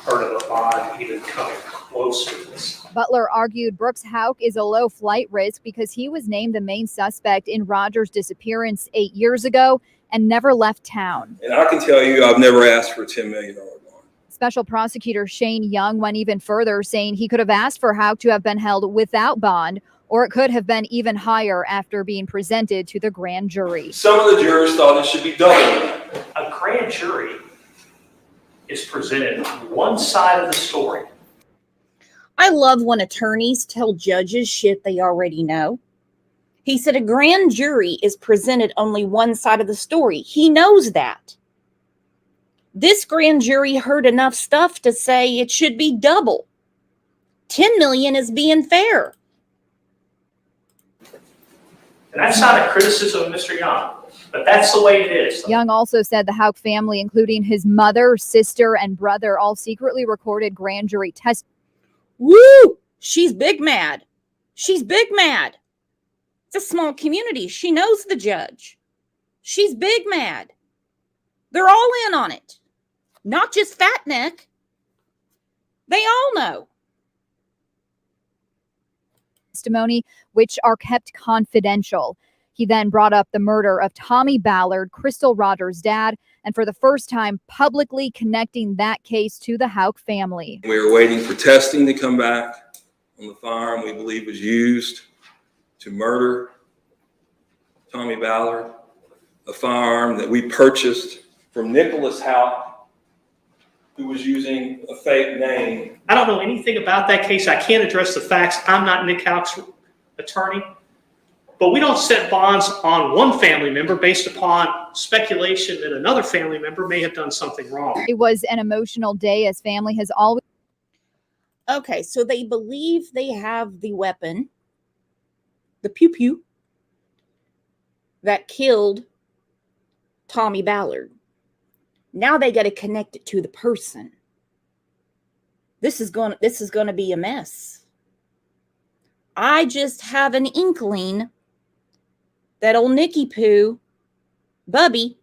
heard of a bond even coming close to this. Butler argued Brooks Houck is a low flight risk because he was named the main suspect in Rogers' disappearance 8 years ago and never left town. And I can tell you, I've never asked for a $10 million bond. Special prosecutor Shane Young went even further, saying he could have asked for Houck to have been held without bond, or it could have been even higher after being presented to the grand jury. Some of the jurors thought it should be double. A grand jury is presented one side of the story. I love when attorneys tell judges shit they already know. He said a grand jury is presented only one side of the story. He knows that. This grand jury heard enough stuff to say it should be double. 10 million is being fair. And that's not a criticism of Mr. Young, but that's the way it is. Young also said the Houck family, including his mother, sister, and brother, all secretly recorded grand jury testimony. Woo! She's big mad. She's big mad. It's a small community. She knows the judge. She's big mad. They're all in on it. Not just Fat Neck. They all know. Testimony, which are kept confidential. He then brought up the murder of Tommy Ballard, Crystal Rogers' dad, and for the first time publicly connecting that case to the Houck family. We are waiting for testing to come back on the firearm we believe was used to murder Tommy Ballard, a firearm that we purchased from Nicholas Houck, who was using a fake name. I don't know anything about that case. I can't address the facts. I'm not Nick Houck's attorney. But we don't set bonds on one family member based upon speculation that another family member may have done something wrong. It was an emotional day as family has always. Okay, so they believe they have the weapon, the pew-pew, that killed Tommy Ballard. Now they got to connect it to the person. This is going to be a mess. I just have an inkling that old Nicky Poo, Bubby,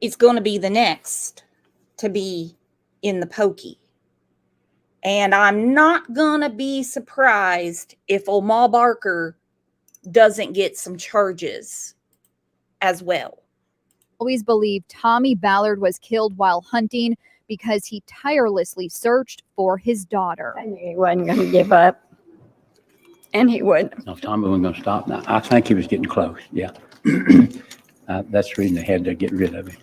is going to be the next to be in the pokey. And I'm not going to be surprised if old Ma Barker doesn't get some charges as well. Always believed Tommy Ballard was killed while hunting because he tirelessly searched for his daughter. I knew he wasn't going to give up. And he wouldn't. No, Tommy wasn't going to stop. Now, I think he was getting close. Yeah. That's the reason they had to get rid of him.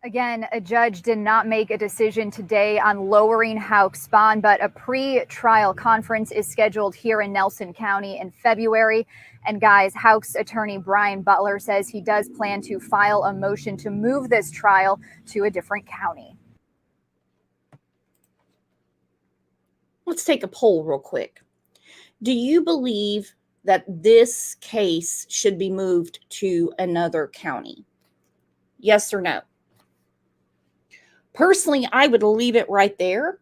Again, a judge did not make a decision today on lowering Houck's bond, but a pre-trial conference is scheduled here in Nelson County in February. And guys, Houck's attorney Brian Butler says he does plan to file a motion to move this trial to a different county. Let's take a poll real quick. Do you believe that this case should be moved to another county? Yes or no? Personally, I would leave it right there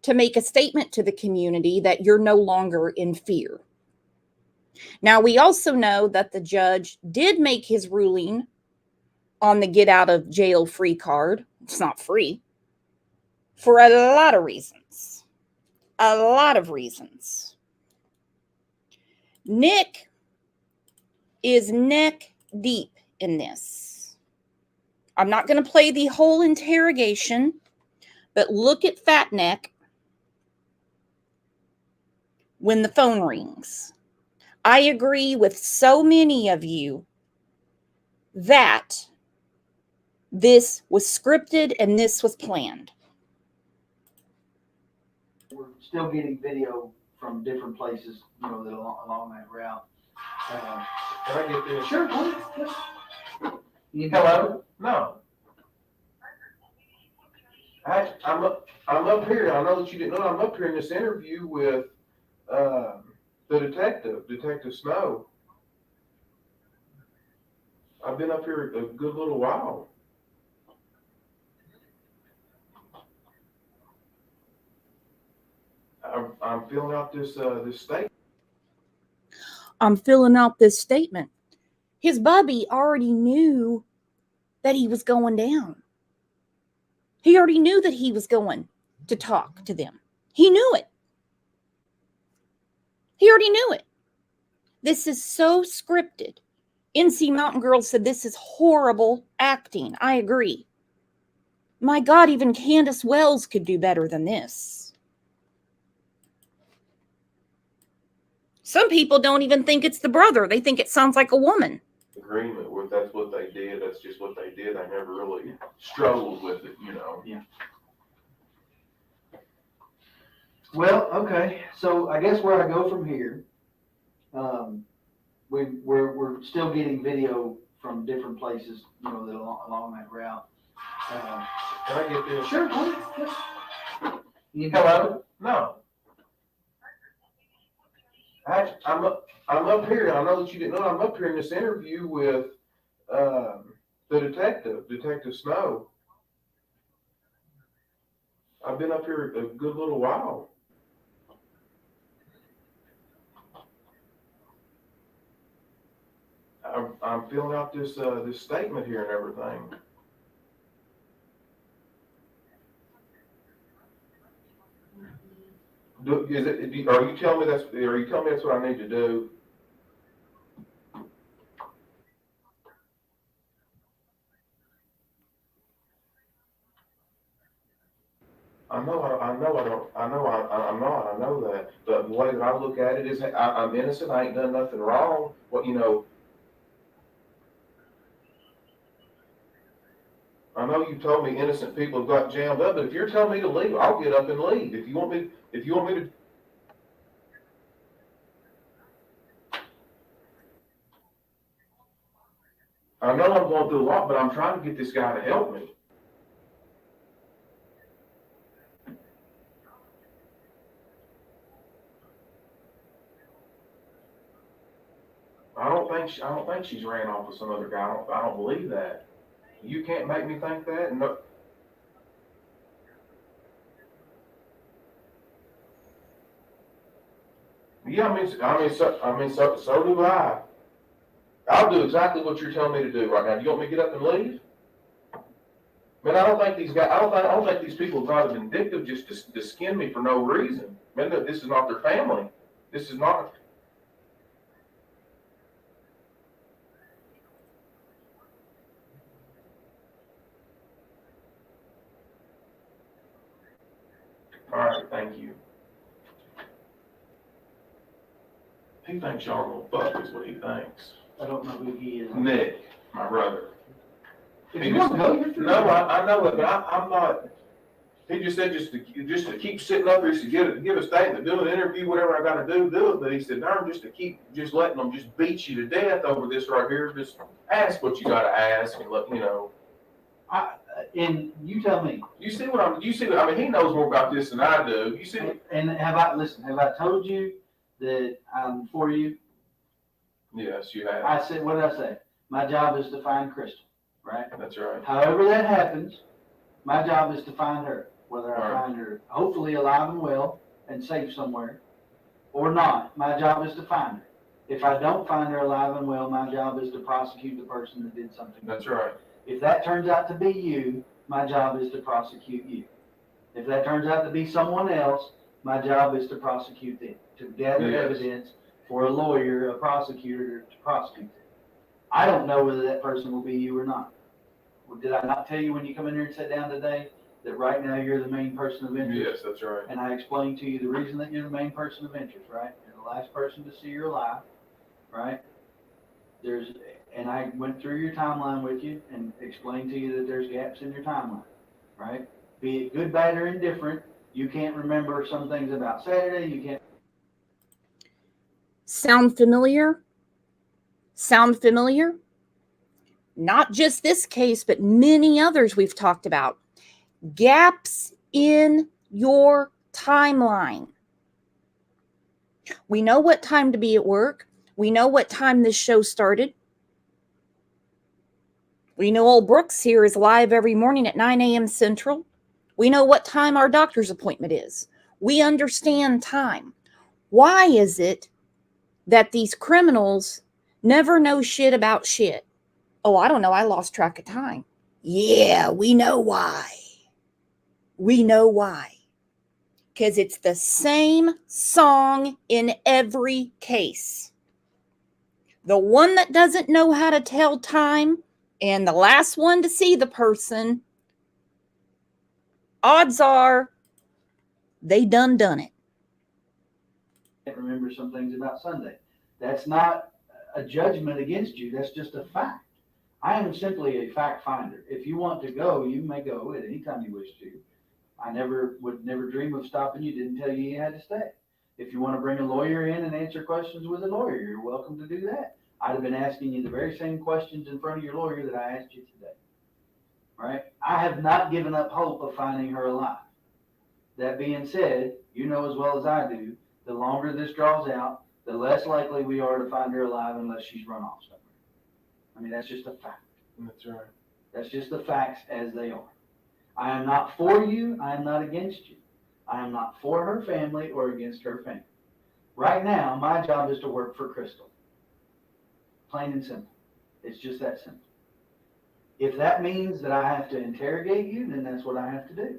to make a statement to the community that you're no longer in fear. Now, we also know that the judge did make his ruling on the get out of jail free card. It's not free for a lot of reasons. A lot of reasons. Nick is neck deep in this. I'm not going to play the whole interrogation, but look at Fat Neck when the phone rings. I agree with so many of you that this was scripted and this was planned. We're still getting video from different places, that along that route. Can I get this? Sure. Hello? No. I'm up here. I know that you didn't know. I'm up here in this interview with the Detective Snow. I've been up here a good little while. I'm filling out this statement. I'm filling out this statement. His Bubby already knew that he was going down. He already knew that he was going to talk to them. He knew it. He already knew it. This is so scripted. NC Mountain Girl said this is horrible acting. I agree. My God, even Candace Wells could do better than this. Some people don't even think it's the brother. They think it sounds like a woman. Agreement with that's what they did. That's just what they did. I never really struggled with it, Yeah. Well, okay. So I guess where I go from here, we're still getting video from different places, that along that route. Can I get this? Sure. Hello? No. I'm up here. I know that you didn't know. I'm up here in this interview with the Detective Snow. I've been up here a good little while. I'm filling out this this statement here and everything. Are you telling me that's what I need to do? I'm not. I know that. But the way that I look at it is, I'm innocent. I ain't done nothing wrong. What, you know? I know you told me innocent people have got jammed up, but if you're telling me to leave, I'll get up and leave. If you want me to. I know I'm going through a lot, but I'm trying to get this guy to help me. I don't think she's ran off with some other guy. I don't believe that. You can't make me think that. No. Yeah, so do I. I'll do exactly what you're telling me to do right now. You want me to get up and leave? Man, I don't think these guys. I don't think these people try to vindictive just to skin me for no reason. Man, this is not their family. This is not. All right, thank you. He thinks y'all gonna fuck is what he thinks. I don't know who he is. Nick, my brother. If you want to go, you're free. No, I know it, but I'm not. He just said just to keep sitting up here, to give a statement, do an interview, whatever I got to do it. But he said, darn, just to keep letting them just beat you to death over this right here. Just ask what you got to ask and let you know. And you tell me. You see what I mean, he knows more about this than I do. You see. And have I told you that I'm for you? Yes, you have. I said, what did I say? My job is to find Crystal, right? That's right. However that happens, my job is to find her. Whether I find her hopefully alive and well and safe somewhere or not, my job is to find her. If I don't find her alive and well, my job is to prosecute the person that did something. That's right. If that turns out to be you, my job is to prosecute you. If that turns out to be someone else, my job is to prosecute them, to gather evidence for a lawyer, a prosecutor to prosecute them. I don't know whether that person will be you or not. Well, did I not tell you when you come in here and sit down today that right now you're the main person of interest? Yes, that's right. And I explained to you the reason that you're the main person of interest, right? You're the last person to see your life, right? And I went through your timeline with you and explained to you that there's gaps in your timeline, right? Be it good, bad, or indifferent, you can't remember some things about Saturday. You can't. Sound familiar? Sound familiar? Not just this case, but many others we've talked about. Gaps in your timeline. We know what time to be at work. We know what time this show started. We know old Brooks here is live every morning at 9 a.m. Central. We know what time our doctor's appointment is. We understand time. Why is it that these criminals never know shit about shit? Oh, I don't know. I lost track of time. Yeah, we know why. We know why. Because it's the same song in every case. The one that doesn't know how to tell time and the last one to see the person, odds are they done it. Can't remember some things about Sunday. That's not a judgment against you. That's just a fact. I am simply a fact finder. If you want to go, you may go at any time you wish to. I would never dream of stopping you. Didn't tell you you had to stay. If you want to bring a lawyer in and answer questions with a lawyer, you're welcome to do that. I'd have been asking you the very same questions in front of your lawyer that I asked you today. Right? I have not given up hope of finding her alive. That being said, you know as well as I do, the longer this draws out, the less likely we are to find her alive unless she's run off somewhere. I mean, that's just a fact. That's right. That's just the facts as they are. I am not for you. I am not against you. I am not for her family or against her family. Right now, my job is to work for Crystal. Plain and simple. It's just that simple. If that means that I have to interrogate you, then that's what I have to do.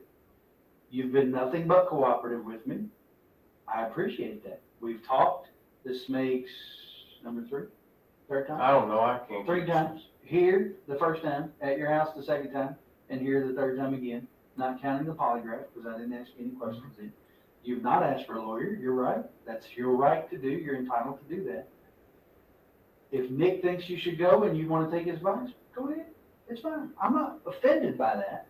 You've been nothing but cooperative with me. I appreciate that. We've talked. This makes number 3, third time? I don't know, I can't. 3 times. Here, the first time, at your house the second time, and here the third time again, not counting the polygraph, because I didn't ask any questions in. You've not asked for a lawyer, you're right. That's your right to do, you're entitled to do that. If Nick thinks you should go and you want to take his advice, go ahead. It's fine. I'm not offended by that.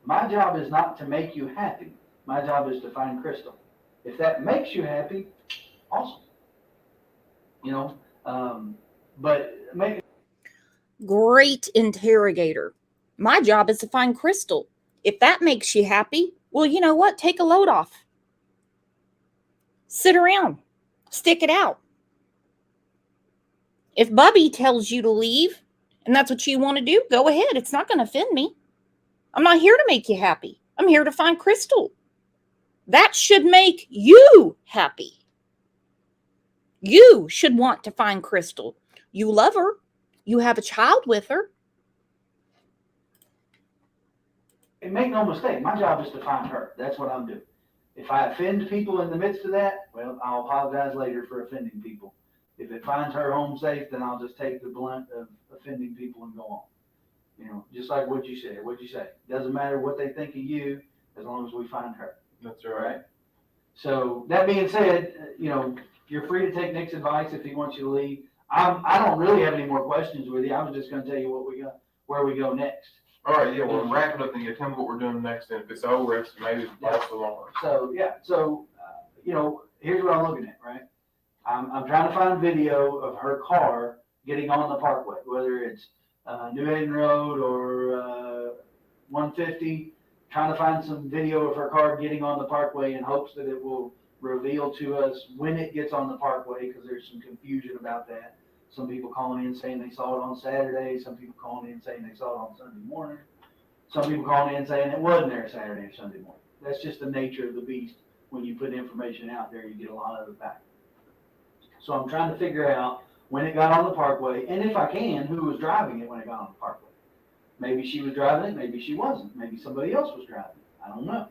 My job is not to make you happy. My job is to find Crystal. If that makes you happy, awesome. You know, but make Great interrogator. My job is to find Crystal. If that makes you happy, well, you know what? Take a load off. Sit around. Stick it out. If Bubby tells you to leave and that's what you want to do, go ahead. It's not going to offend me. I'm not here to make you happy. I'm here to find Crystal. That should make you happy. You should want to find Crystal. You love her. You have a child with her. And make no mistake, my job is to find her. That's what I'm doing. If I offend people in the midst of that, well, I'll apologize later for offending people. If it finds her home safe, then I'll just take the blunt of offending people and go on. You know, just like what you said. What'd you say? Doesn't matter what they think of you, as long as we find her. That's right. So that being said, you know, you're free to take Nick's advice if he wants you to leave. I don't really have any more questions with you. I was just going to tell you what we got, where we go next. All right, yeah, we're wrapping up, and you tell me what we're doing next, and if it's over, it's maybe false alarm. So, yeah, you know, here's what I'm looking at, right? I'm trying to find video of her car getting on the parkway, whether it's New Haven Road or 150, trying to find some video of her car getting on the parkway in hopes that it will reveal to us when it gets on the parkway, because there's some confusion about that. Some people calling in saying they saw it on Saturday. Some people calling in saying they saw it on Sunday morning. Some people calling in saying it wasn't there Saturday or Sunday morning. That's just the nature of the beast. When you put information out there, you get a lot of it back. So I'm trying to figure out when it got on the parkway, and if I can, who was driving it when it got on the parkway. Maybe she was driving it, maybe she wasn't. Maybe somebody else was driving it. I don't know.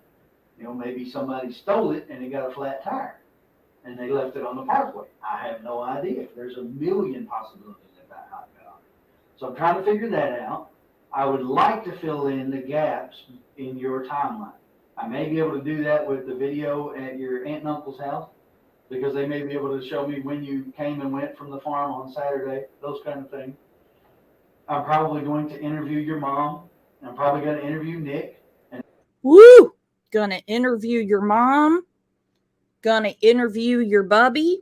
You know, maybe somebody stole it and it got a flat tire and they left it on the parkway. I have no idea. There's a million possibilities about how it got on. So I'm trying to figure that out. I would like to fill in the gaps in your timeline. I may be able to do that with the video at your aunt and uncle's house, because they may be able to show me when you came and went from the farm on Saturday, those kind of things. I'm probably going to interview your mom. I'm probably going to interview Nick. Woo! Gonna interview your mom. Gonna interview your bubby.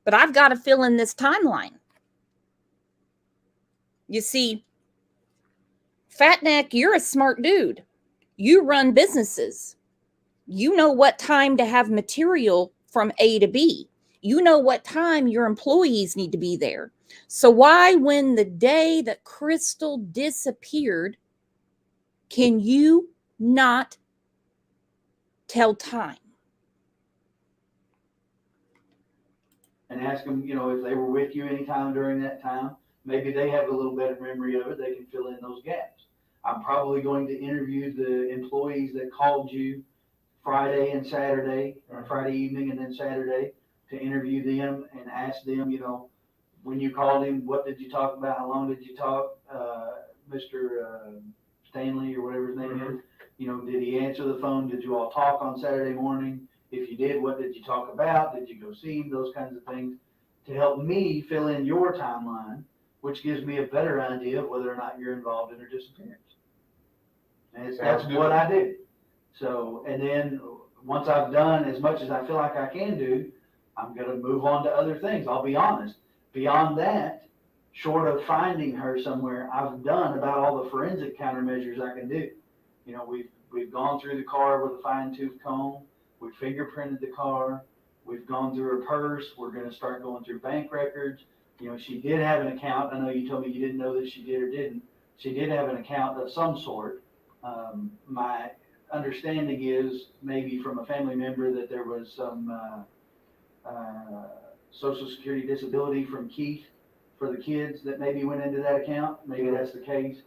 But I've got to fill in this timeline. You see, Fatneck, you're a smart dude. You run businesses. You know what time to have material from A to B. You know what time your employees need to be there. So why, when the day that Crystal disappeared, can you not tell time? And ask them, you know, if they were with you anytime during that time. Maybe they have a little better memory of it. They can fill in those gaps. I'm probably going to interview the employees that called you Friday and Saturday, or Friday evening and then Saturday, to interview them and ask them, you know, when you called him, what did you talk about? How long did you talk? Mr. Stanley or whatever his name is, you know, did he answer the phone? Did you all talk on Saturday morning? If you did, what did you talk about? Did you go see him? Those kinds of things to help me fill in your timeline, which gives me a better idea of whether or not you're involved in her disappearance. And that's what I do. So, and then once I've done as much as I feel like I can do, I'm going to move on to other things. I'll be honest. Beyond that, short of finding her somewhere, I've done about all the forensic countermeasures I can do. You know, we've gone through the car with a fine-tooth comb. We've fingerprinted the car. We've gone through her purse. We're going to start going through bank records. You know, she did have an account. I know you told me you didn't know that she did or didn't. She did have an account of some sort My understanding is maybe from a family member that there was some Social Security disability from Keith for the kids that maybe went into that account. Maybe that's the case.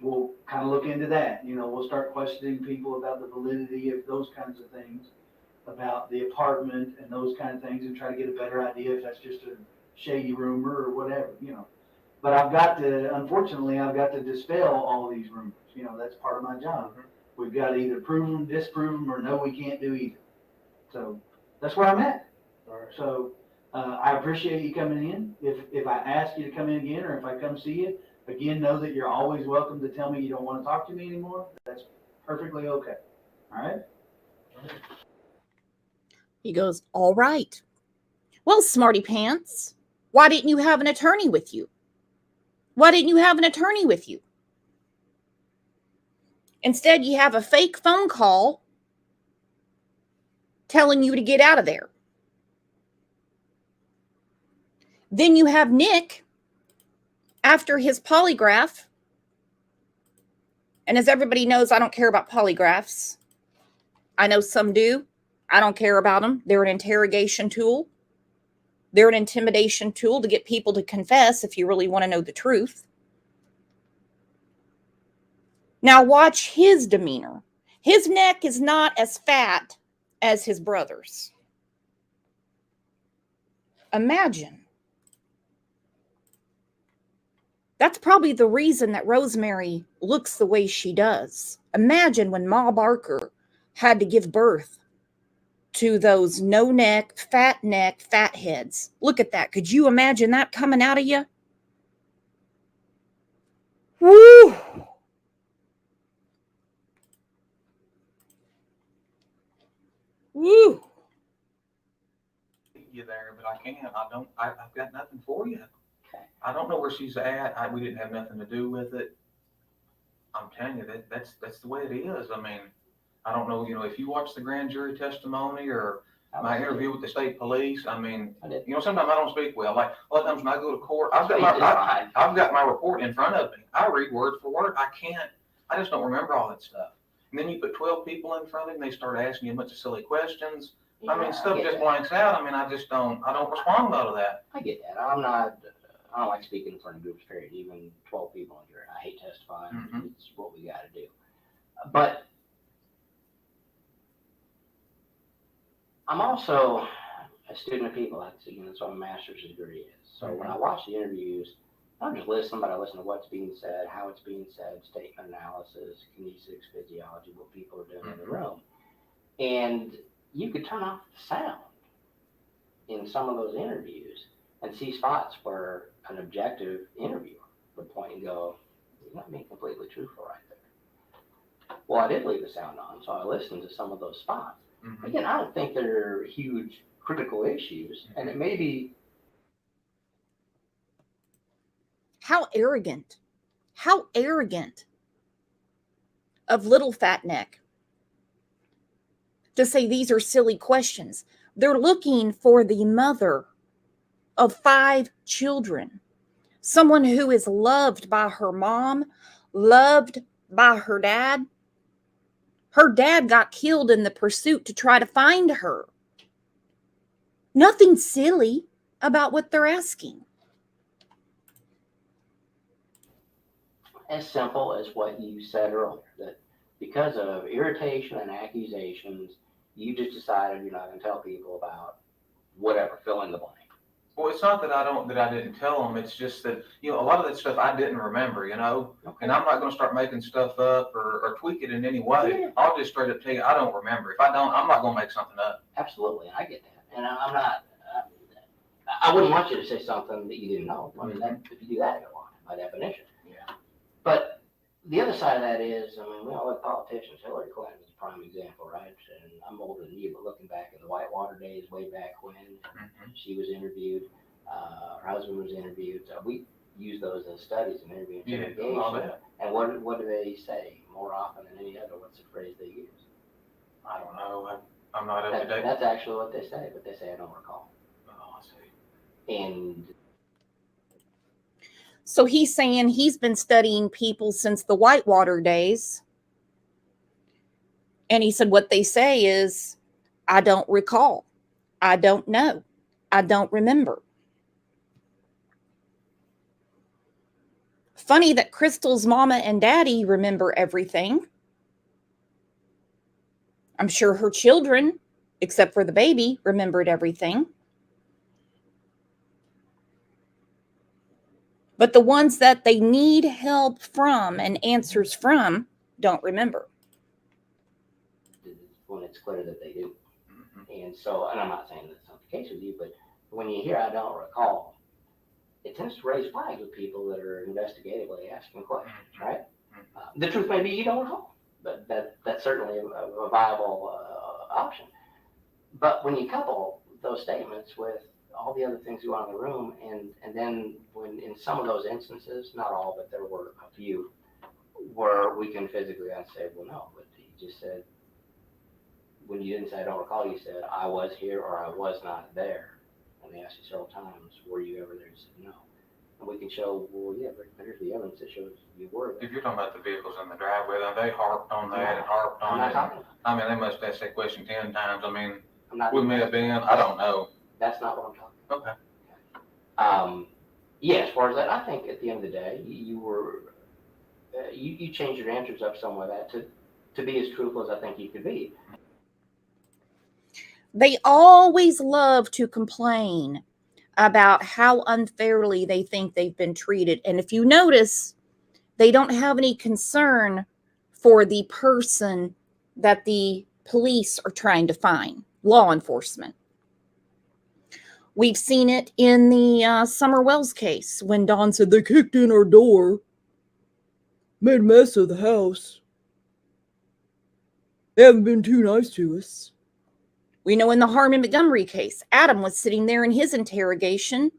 We'll kind of look into that. You know, we'll start questioning people about the validity of those kinds of things, about the apartment and those kind of things, and try to get a better idea if that's just a shady rumor or whatever, you know. But unfortunately, I've got to dispel all of these rumors. You know, that's part of my job. We've got to either prove them, disprove them, or no, we can't do either. So that's where I'm at. So I appreciate you coming in. If I ask you to come in again, or if I come see you, again, know that you're always welcome to tell me you don't want to talk to me anymore. That's perfectly okay. All right? He goes, all right. Well, smarty pants, why didn't you have an attorney with you? Why didn't you have an attorney with you? Instead, you have a fake phone call telling you to get out of there. Then you have Nick, after his polygraph, and as everybody knows, I don't care about polygraphs. I know some do. I don't care about them. They're an interrogation tool. They're an intimidation tool to get people to confess if you really want to know the truth. Now watch his demeanor. His neck is not as fat as his brother's. Imagine. That's probably the reason that Rosemary looks the way she does. Imagine when Ma Barker had to give birth to those no neck, fat heads. Look at that. Could you imagine that coming out of you? Woo! Woo! You there, but I can't. I've got nothing for you. I don't know where she's at. We didn't have nothing to do with it. I'm telling you that's the way it is. I mean, I don't know, if you watch the grand jury testimony or my interview with the state police, I mean, sometimes I don't speak well. Like a lot of times when I go to court, I've got my report in front of me. I read word for word. I just don't remember all that stuff. And then you put 12 people in front of me and they start asking you a bunch of silly questions. I mean, stuff just blanks out. I mean, I don't respond well to that. I get that. I don't like speaking in front of groups, period, even 12 people on jury. I hate testifying. Mm-hmm. It's what we got to do. But I'm also a student of people. That's what a master's degree is. So when I watch the interviews, I don't just listen, but I listen to what's being said, how it's being said, statement analysis, kinesics, physiology, what people are doing in the room. And you could turn off the sound in some of those interviews and see spots where an objective interviewer would point and go, you're not being completely truthful right there. Well, I did leave the sound on, so I listened to some of those spots. Mm-hmm. Again, I don't think they're huge critical issues, and it may be. How arrogant of little fat neck to say these are silly questions. They're looking for the mother of 5 children, someone who is loved by her mom, loved by her dad. Her dad got killed in the pursuit to try to find her. Nothing silly about what they're asking. As simple as what you said earlier, that because of irritation and accusations, you just decided you're not going to tell people about whatever, fill in the blank. Well, it's not that I didn't tell them. It's just that, a lot of that stuff I didn't remember, Okay. And I'm not going to start making stuff up or tweak it in any way. Yeah. I'll just straight up tell you, I don't remember. If I don't, I'm not going to make something up. Absolutely. I get that. And I'm not, I wouldn't want you to say something that you didn't know. I mean, if you do that, you're lying by definition. Yeah. But the other side of that is, we all like politicians. Hillary Clinton is a prime example, right? And I'm older than you, but looking back at the Whitewater days, way back when she was interviewed, her husband was interviewed. So we use those as studies and interview interrogation. Yeah, and what do they say more often than any other? What's the phrase they use? I don't know. I'm not up to date. That's actually what they say, but they say I don't recall. Oh, I see. And so he's saying he's been studying people since the Whitewater days. And he said, what they say is, I don't recall. I don't know. I don't remember. Funny that Crystal's mama and daddy remember everything. I'm sure her children, except for the baby, remembered everything. But the ones that they need help from and answers from don't remember. When it's clear that they do. And so, and I'm not saying that's not the case with you, but when you hear I don't recall, it tends to raise flags with people that are investigatively asking questions, right? The truth may be you don't recall, but that's certainly a viable option. But when you couple those statements with all the other things going on in the room, and then when in some of those instances, not all, but there were a few, where we can physically say, well, no, but he just said, when you didn't say I don't recall, you said I was here or I was not there. And they asked you several times, were you ever there? You said no. And we can show, well, yeah, but here's the evidence that shows you were there. If you're talking about the vehicles in the driveway, then they harped on that and harped on it. I mean, they must have asked that question 10 times. I mean, we may have been, I don't know. That's not what I'm talking about. Okay. Yeah, as far as that, I think at the end of the day, you were, you changed your answers up some way that to be as truthful as I think you could be. They always love to complain about how unfairly they think they've been treated. And if you notice, they don't have any concern for the person that the police are trying to find, law enforcement. We've seen it in the Summer Wells case when Dawn said they kicked in our door, made a mess of the house. They haven't been too nice to us. We know in the Harmon Montgomery case, Adam was sitting there in his interrogation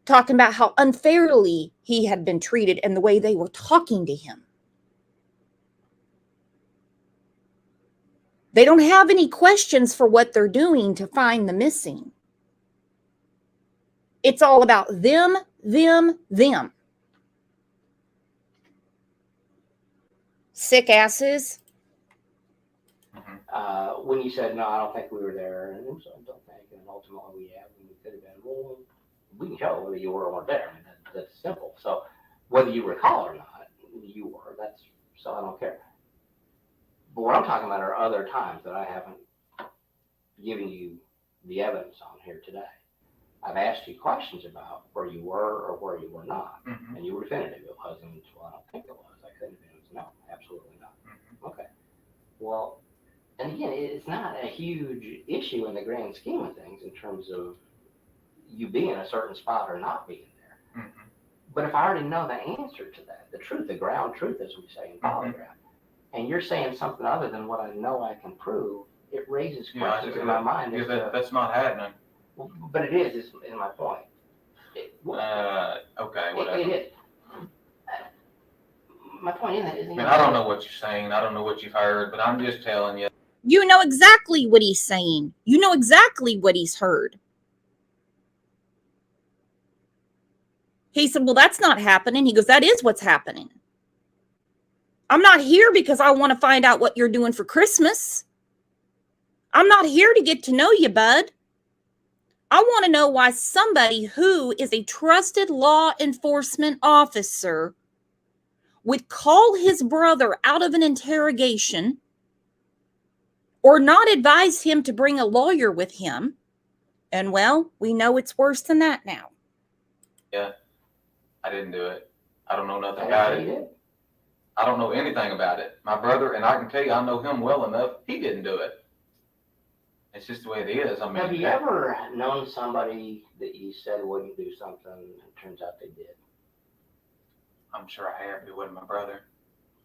talking about how unfairly he had been treated and the way they were talking to him. They don't have any questions for what they're doing to find the missing. It's all about them, them, them. Sick asses. When you said, no, I don't think we were there, and so I don't think, and ultimately we have, and we could have been, well, we can show whether you were or weren't there. I mean, that's simple. So whether you recall or not, you were. That's, so I don't care. But what I'm talking about are other times that I haven't given you the evidence on here today. I've asked you questions about where you were or where you were not, and you were definitive. It wasn't, well, I don't think it was. I couldn't have been. It was no, absolutely not. Okay. Well, and again, it's not a huge issue in the grand scheme of things in terms of you being in a certain spot or not being there. But if I already know the answer to that, the truth, the ground truth, as we say in polygraph, and you're saying something other than what I know I can prove, it raises questions in my mind. That's not happening. But it is my point. Okay, whatever. It is. My point is, I mean, I don't know what you're saying. I don't know what you've heard, but I'm just telling you. You know exactly what he's saying. You know exactly what he's heard. He said, well, that's not happening. He goes, that is what's happening. I'm not here because I want to find out what you're doing for Christmas. I'm not here to get to know you, bud. I want to know why somebody who is a trusted law enforcement officer would call his brother out of an interrogation or not advise him to bring a lawyer with him. And well, we know it's worse than that now. Yeah, I didn't do it. I don't know nothing about it. I don't know anything about it. My brother, and I can tell you, I know him well enough, he didn't do it. It's just the way it is. I mean, have you ever known somebody that you said wouldn't do something and it turns out they did? I'm sure I have. It wasn't my brother.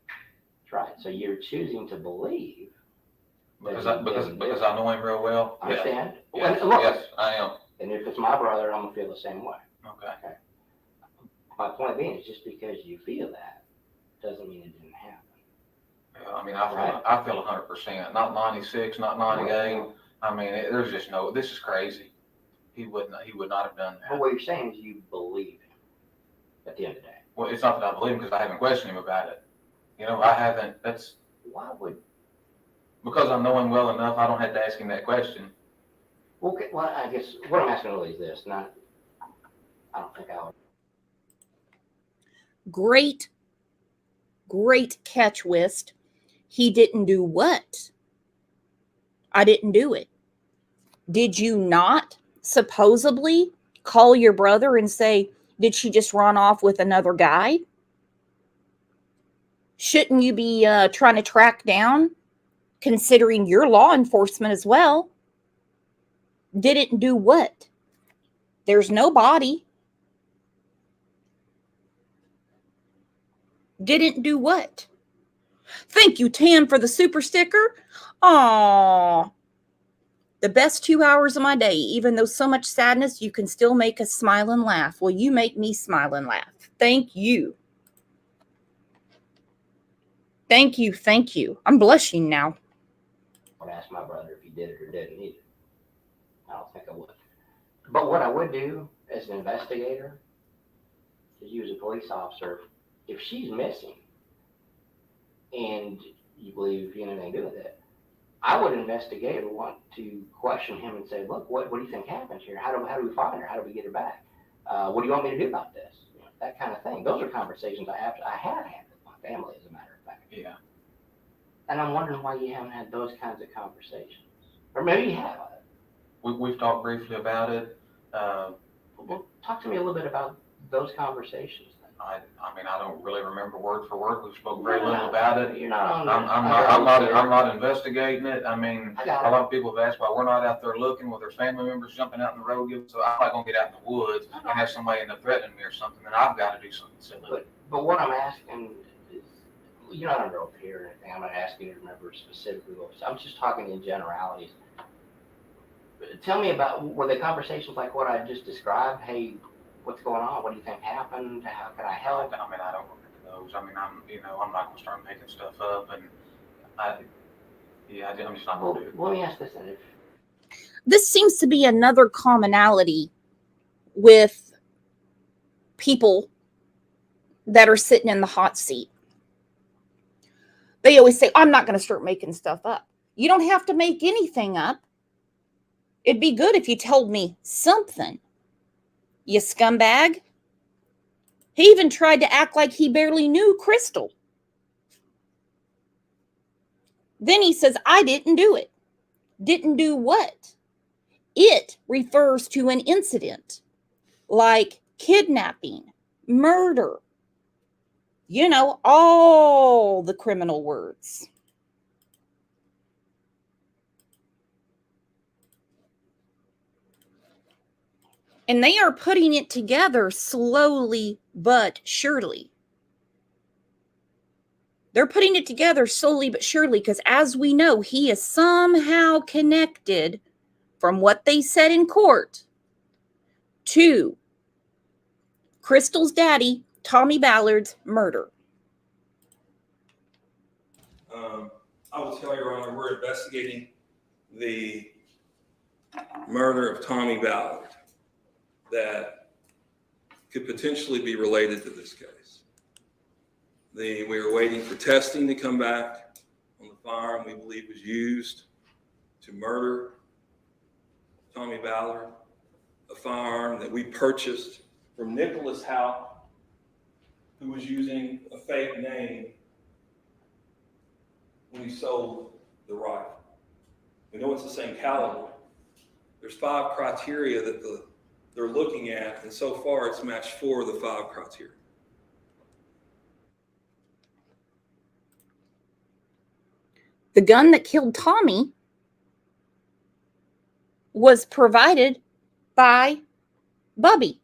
That's right. So you're choosing to believe. Because I know him real well. I understand. Yes, yes, I am. And if it's my brother, I'm going to feel the same way. Okay. My point being is just because you feel that doesn't mean it didn't happen. Yeah, I mean, I feel 100%. Not 96, not 98. I mean, there's just no, this is crazy. He would not have done that. But what you're saying is you believe him at the end of the day. Well, it's not that I believe him because I haven't questioned him about it. You know, I haven't, that's. Why would Because I know him well enough, I don't have to ask him that question. Okay, well, I guess what I'm asking really is this, not, I don't think I would. Great catch, Wist. He didn't do what? I didn't do it. Did you not supposedly call your brother and say, did she just run off with another guy? Shouldn't you be trying to track down, considering you're law enforcement as well? Didn't do what? There's no body. Didn't do what? Thank you, Tam, for the super sticker. Aww. The best 2 hours of my day, even though so much sadness, you can still make us smile and laugh. Well, you make me smile and laugh. Thank you. Thank you. Thank you. I'm blushing now. I would ask my brother if he did it or didn't either. I don't think I would. But what I would do as an investigator is use a police officer. If she's missing and you believe you have anything to do with it, I would investigate or want to question him and say, look, what do you think happened here? How do we find her? How do we get her back? What do you want me to do about this? You know, that kind of thing. Those are conversations I have had with my family, as a matter of fact. Yeah. And I'm wondering why you haven't had those kinds of conversations. Or maybe you have. We've talked briefly about it. Well, talk to me a little bit about those conversations. I mean, I don't really remember word for word. We spoke very little about it. You're not. I'm not investigating it. I mean, a lot of people have asked why we're not out there looking with their family members jumping out in the road. So I'm not gonna get out in the woods and have somebody end up threatening me or something. Then I've got to do something silly. But what I'm asking is, you're not under oath here or anything. I'm not asking you to remember specifically what I'm just talking in generalities. Tell me about, were the conversations like what I just described? Hey, what's going on? What do you think happened? How can I help? I mean, I don't remember those. I mean, I'm not gonna start making stuff up, and I'm just not gonna do it. Well, let me ask this then. This seems to be another commonality with people that are sitting in the hot seat. They always say, I'm not going to start making stuff up. You don't have to make anything up. It'd be good if you told me something, you scumbag. He even tried to act like he barely knew Crystal. Then he says, I didn't do it. Didn't do what? It refers to an incident like kidnapping, murder, you know, all the criminal words. And they are putting it together slowly but surely. They're putting it together slowly but surely because, as we know, he is somehow connected from what they said in court to Crystal's daddy, Tommy Ballard's murder. I will tell Your Honor, we're investigating the murder of Tommy Ballard that could potentially be related to this case. We are waiting for testing to come back on the firearm we believe was used to murder Tommy Ballard, a firearm that we purchased from Nicholas Houck, who was using a fake name when he sold the rifle. We know it's the same caliber. There's 5 criteria that they're looking at, and so far it's matched 4 of the 5 criteria. The gun that killed Tommy was provided by Bubby,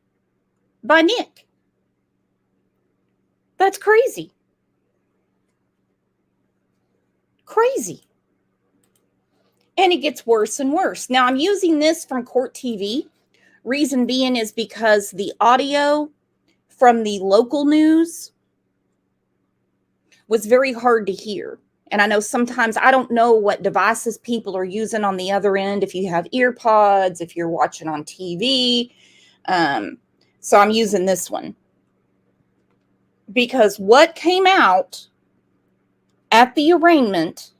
by Nick. That's crazy. Crazy. And it gets worse and worse. Now, I'm using this from Court TV. Reason being is because the audio from the local news was very hard to hear. And I know sometimes, I don't know what devices people are using on the other end, if you have ear pods, if you're watching on TV. So I'm using this one. Because what came out at the arraignment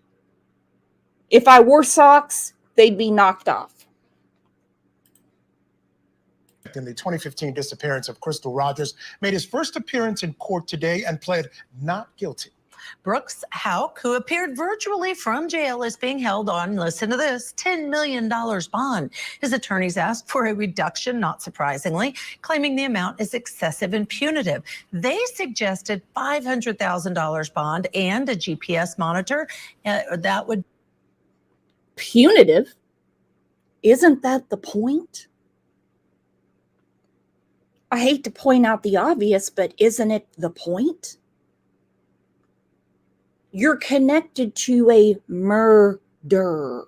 If I wore socks, they'd be knocked off. In the 2015 disappearance of Crystal Rogers, made his first appearance in court today and pled not guilty. Brooks Houck, who appeared virtually from jail, is being held on, listen to this, $10 million bond. His attorneys asked for a reduction, not surprisingly, claiming the amount is excessive and punitive. They suggested $500,000 bond and a GPS monitor. That would... Punitive? Isn't that the point? I hate to point out the obvious, but isn't it the point? You're connected to a murder.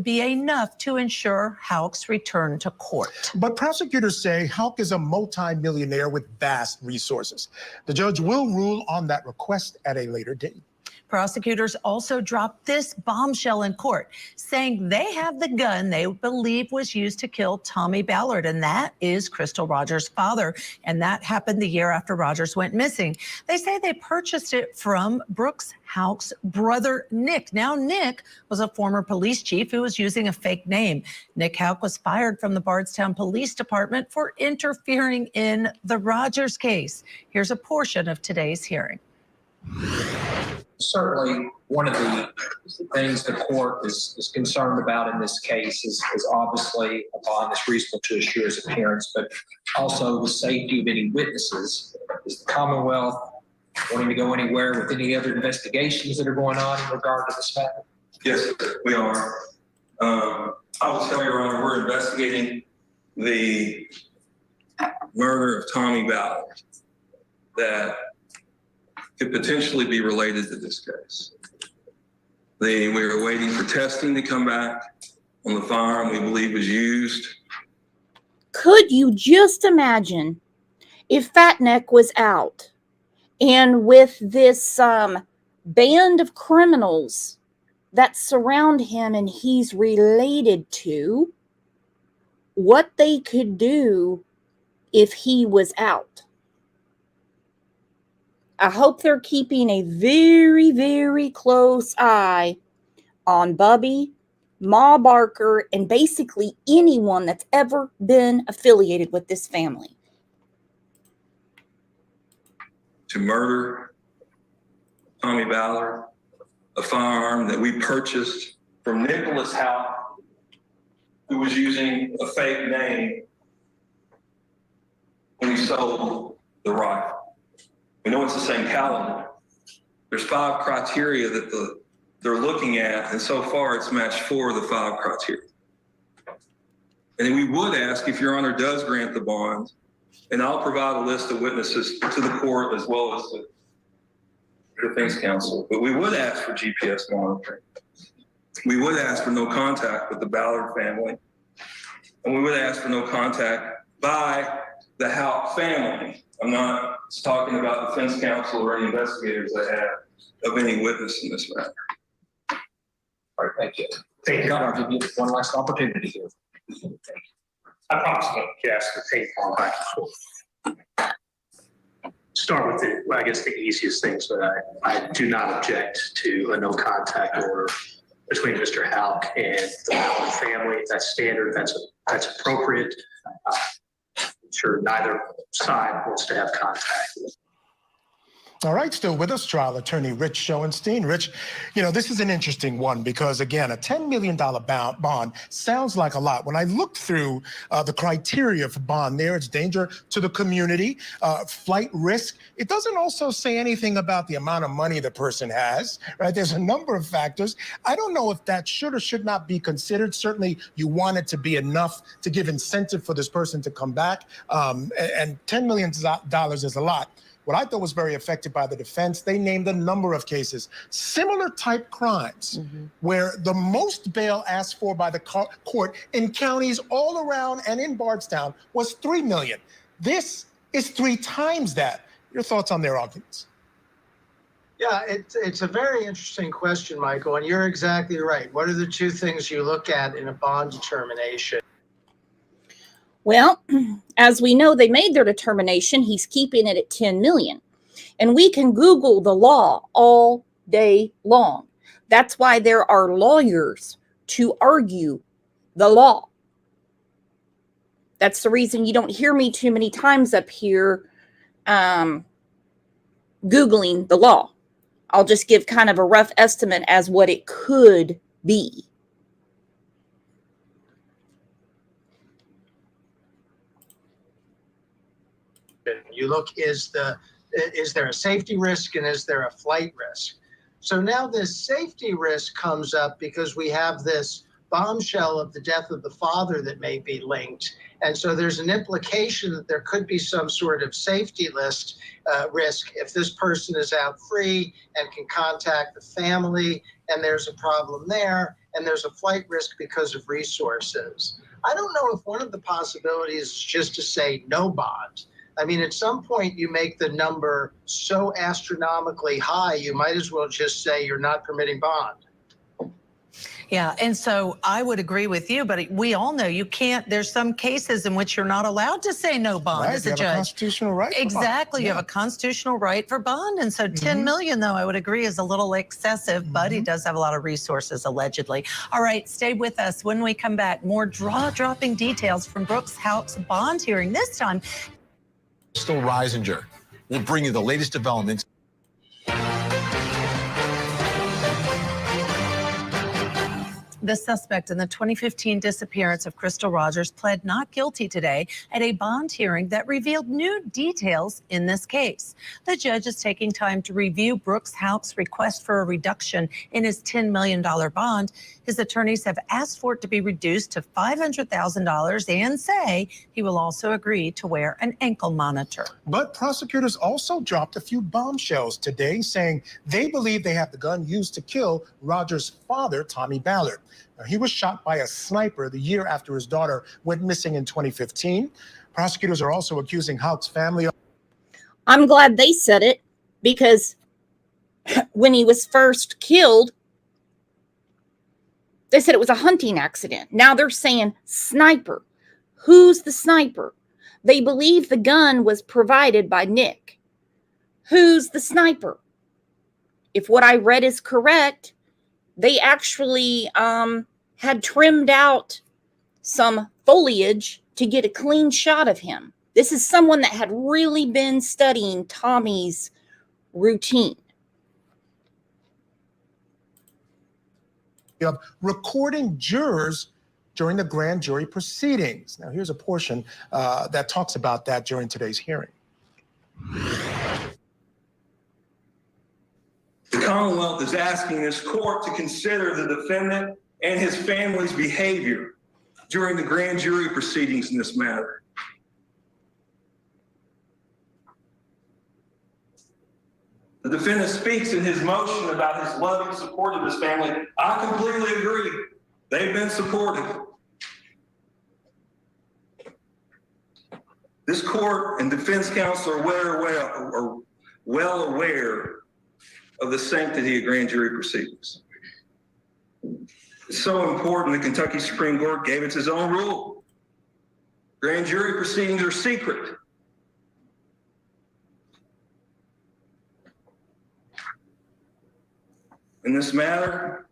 Be enough to ensure Houck's return to court. But prosecutors say Houck is a multi-millionaire with vast resources. The judge will rule on that request at a later date. Prosecutors also dropped this bombshell in court, saying they have the gun they believe was used to kill Tommy Ballard, and that is Crystal Rogers' father. And that happened the year after Rogers went missing. They say they purchased it from Brooks Houck's brother, Nick. Now, Nick was a former police chief who was using a fake name. Nick Houck was fired from the Bardstown Police Department for interfering in the Rogers case. Here's a portion of today's hearing. Certainly, one of the things the court is concerned about in this case is obviously a bond that's reasonable to assure his appearance, but also the safety of any witnesses. Is the Commonwealth wanting to go anywhere with any other investigations that are going on in regard to this matter? Yes, we are. I will tell you, Your Honor, we're investigating the murder of Tommy Ballard that could potentially be related to this case. We are waiting for testing to come back on the firearm we believe was used. Could you just imagine if Fatneck was out and with this band of criminals that surround him and he's related to, what they could do if he was out? I hope they're keeping a very, very close eye on Bubby, Ma Barker, and basically anyone that's ever been affiliated with this family. To murder Tommy Ballard, a firearm that we purchased from Nicholas Houck, who was using a fake name when he sold the rifle. We know it's the same caliber. There's 5 criteria that they're looking at, and so far it's matched 4 of the 5 criteria. And then we would ask if Your Honor does grant the bond, and I'll provide a list of witnesses to the court as well as the defense counsel, but we would ask for GPS monitoring. We would ask for no contact with the Ballard family, and we would ask for no contact by the Houck family. I'm not talking about defense counsel or any investigators I have of any witness in this matter. All right, thank you. Thank you. I'll give you one last opportunity here. I promise not to cast the ping pong back and forth. Start with I guess the easiest things, but I do not object to a no contact order between Mr. Houck and the Ballard family. That's standard. That's appropriate. I'm sure neither side wants to have contact. All right, still with us, trial attorney Rich Schoenstein. Rich, this is an interesting one because, again, a $10 million bond sounds like a lot. When I looked through the criteria for bond there, it's danger to the community, flight risk. It doesn't also say anything about the amount of money the person has, right? There's a number of factors. I don't know if that should or should not be considered. Certainly, you want it to be enough to give incentive for this person to come back, and $10 million is a lot. What I thought was very effective by the defense, they named a number of cases, similar type crimes, where the most bail asked for by the court in counties all around and in Bardstown was $3 million. This is 3 times that. Your thoughts on their arguments? Yeah, it's a very interesting question, Michael, and you're exactly right. What are the 2 things you look at in a bond determination? Well, as we know, they made their determination. He's keeping it at $10 million. And we can Google the law all day long. That's why there are lawyers to argue the law. That's the reason you don't hear me too many times up here Googling the law. I'll just give kind of a rough estimate as what it could be. You look, is there a safety risk and is there a flight risk? So now this safety risk comes up because we have this bombshell of the death of the father that may be linked. And so there's an implication that there could be some sort of safety risk if this person is out free and can contact the family, and there's a problem there, and there's a flight risk because of resources. I don't know if one of the possibilities is just to say no bond. I mean, at some point you make the number so astronomically high, you might as well just say you're not permitting bond. Yeah, and so I would agree with you, but we all know you can't. There's some cases in which you're not allowed to say no bond as a judge. You have a constitutional right. Exactly, you have a constitutional right for bond, and so 10 million, though, I would agree, is a little excessive. But he does have a lot of resources, allegedly. All right, stay with us. When we come back, more jaw-dropping details from Brooks Houck's bond hearing. This time, Crystal Reisinger will bring you the latest developments. the suspect in the 2015 disappearance of Crystal Rogers pled not guilty today at a bond hearing that revealed new details in this case. The judge is taking time to review Brooks Houck's request for a reduction in his $10 million bond. His attorneys have asked for it to be reduced to $500,000 and say he will also agree to wear an ankle monitor. But prosecutors also dropped a few bombshells today, saying they believe they have the gun used to kill Rogers' father, Tommy Ballard. Now, he was shot by a sniper the year after his daughter went missing in 2015. Prosecutors are also accusing Houck's family. I'm glad they said it, because when he was first killed, they said it was a hunting accident. Now they're saying sniper. Who's the sniper? They believe the gun was provided by Nick. Who's the sniper? If what I read is correct, they actually had trimmed out some foliage to get a clean shot of him. This is someone that had really been studying Tommy's routine. Of recording jurors during the grand jury proceedings. Now, here's a portion that talks about that during today's hearing. The Commonwealth is asking this court to consider the defendant and his family's behavior during the grand jury proceedings in this matter. The defendant speaks in his motion about his loving support of his family. I completely agree. They've been supportive. This court and defense counsel are well aware of the sanctity of grand jury proceedings. It's so important the Kentucky Supreme Court gave it its own rule. Grand jury proceedings are secret. In this matter,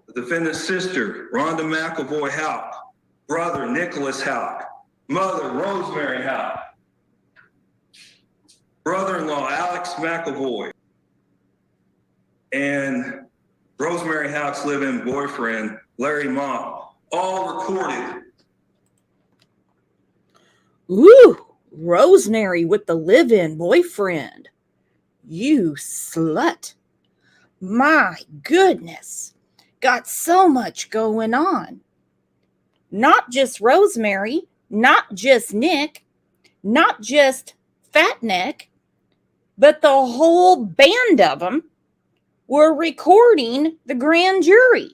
the defendant's sister, Rhonda McEvoy Houck, brother, Nicholas Houck, mother, Rosemary Houck, brother-in-law, Alex McEvoy, and Rosemary Houck's live-in boyfriend, Larry Mott, all recorded. Ooh, Rosemary with the live-in boyfriend. You slut. My goodness. Got so much going on. Not just Rosemary, not just Nick, not just Fat Neck, but the whole band of them were recording the grand jury.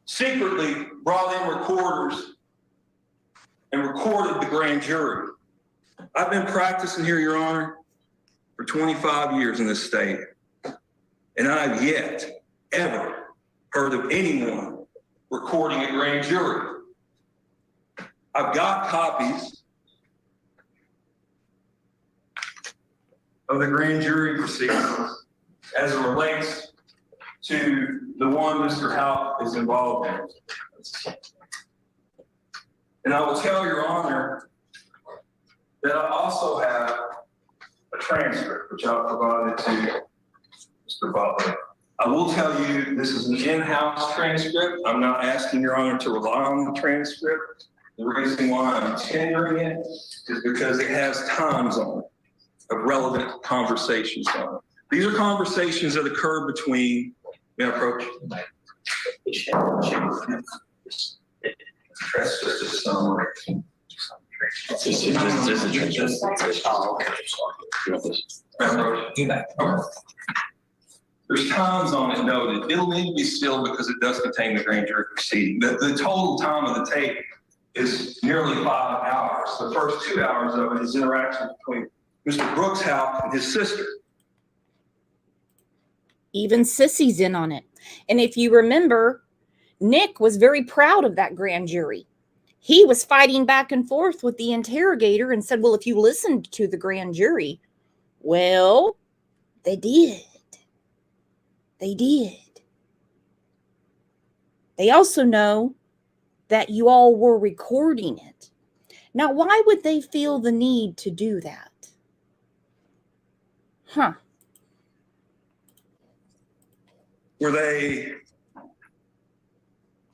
Secretly brought in recorders and recorded the grand jury. I've been practicing here, Your Honor, for 25 years in this state, and I've yet ever heard of anyone recording a grand jury. I've got copies of the grand jury proceedings as it relates to the one Mr. Houck is involved in. And I will tell Your Honor that I also have a transcript, which I provided to Mr. Butler. I will tell you, this is an in-house transcript. I'm not asking Your Honor to rely on the transcript. The reason why I'm tendering it is because it has times on it of relevant conversations on it. These are conversations that occur between, may I approach? That's just a summary. There's times on it noted. It'll need to be still because it does contain the grand jury proceeding. The total time of the tape is nearly 5 hours. The first 2 hours of it is interaction between Mr. Brooks Houck and his sister. Even Sissy's in on it. And if you remember, Nick was very proud of that grand jury. He was fighting back and forth with the interrogator and said, well, if you listened to the grand jury, well, they did. They did. They also know that you all were recording it. Now, why would they feel the need to do that? Huh. Where they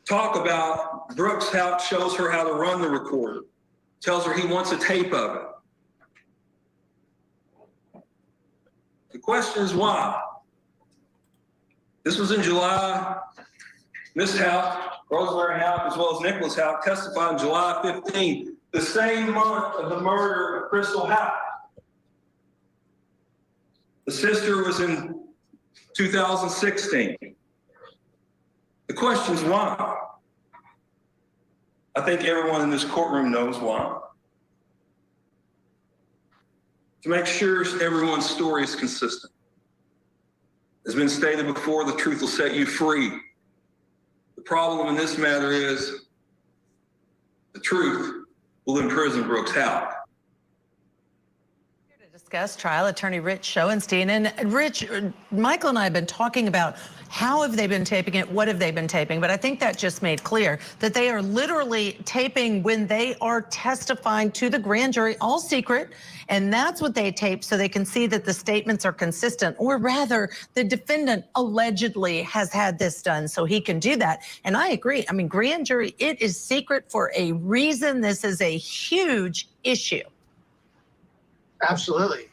talk about Brooks Houck shows her how to run the recorder, tells her he wants a tape of it. The question is why? This was in July. Miss Houck, Rosemary Houck, as well as Nicholas Houck testified on July 15, the same month of the murder of Crystal Houck. The sister was in 2016. The question is why? I think everyone in this courtroom knows why. To make sure everyone's story is consistent. As been stated before, the truth will set you free. The problem in this matter is the truth will imprison Brooks Houck. Here to discuss trial attorney Rich Schoenstein. And Rich, Michael and I have been talking about how have they been taping it, what have they been taping, but I think that just made clear that they are literally taping when they are testifying to the grand jury, all secret, and that's what they tape so they can see that the statements are consistent, or rather the defendant allegedly has had this done so he can do that. And I agree, I mean, grand jury, it is secret for a reason. This is a huge issue. Absolutely.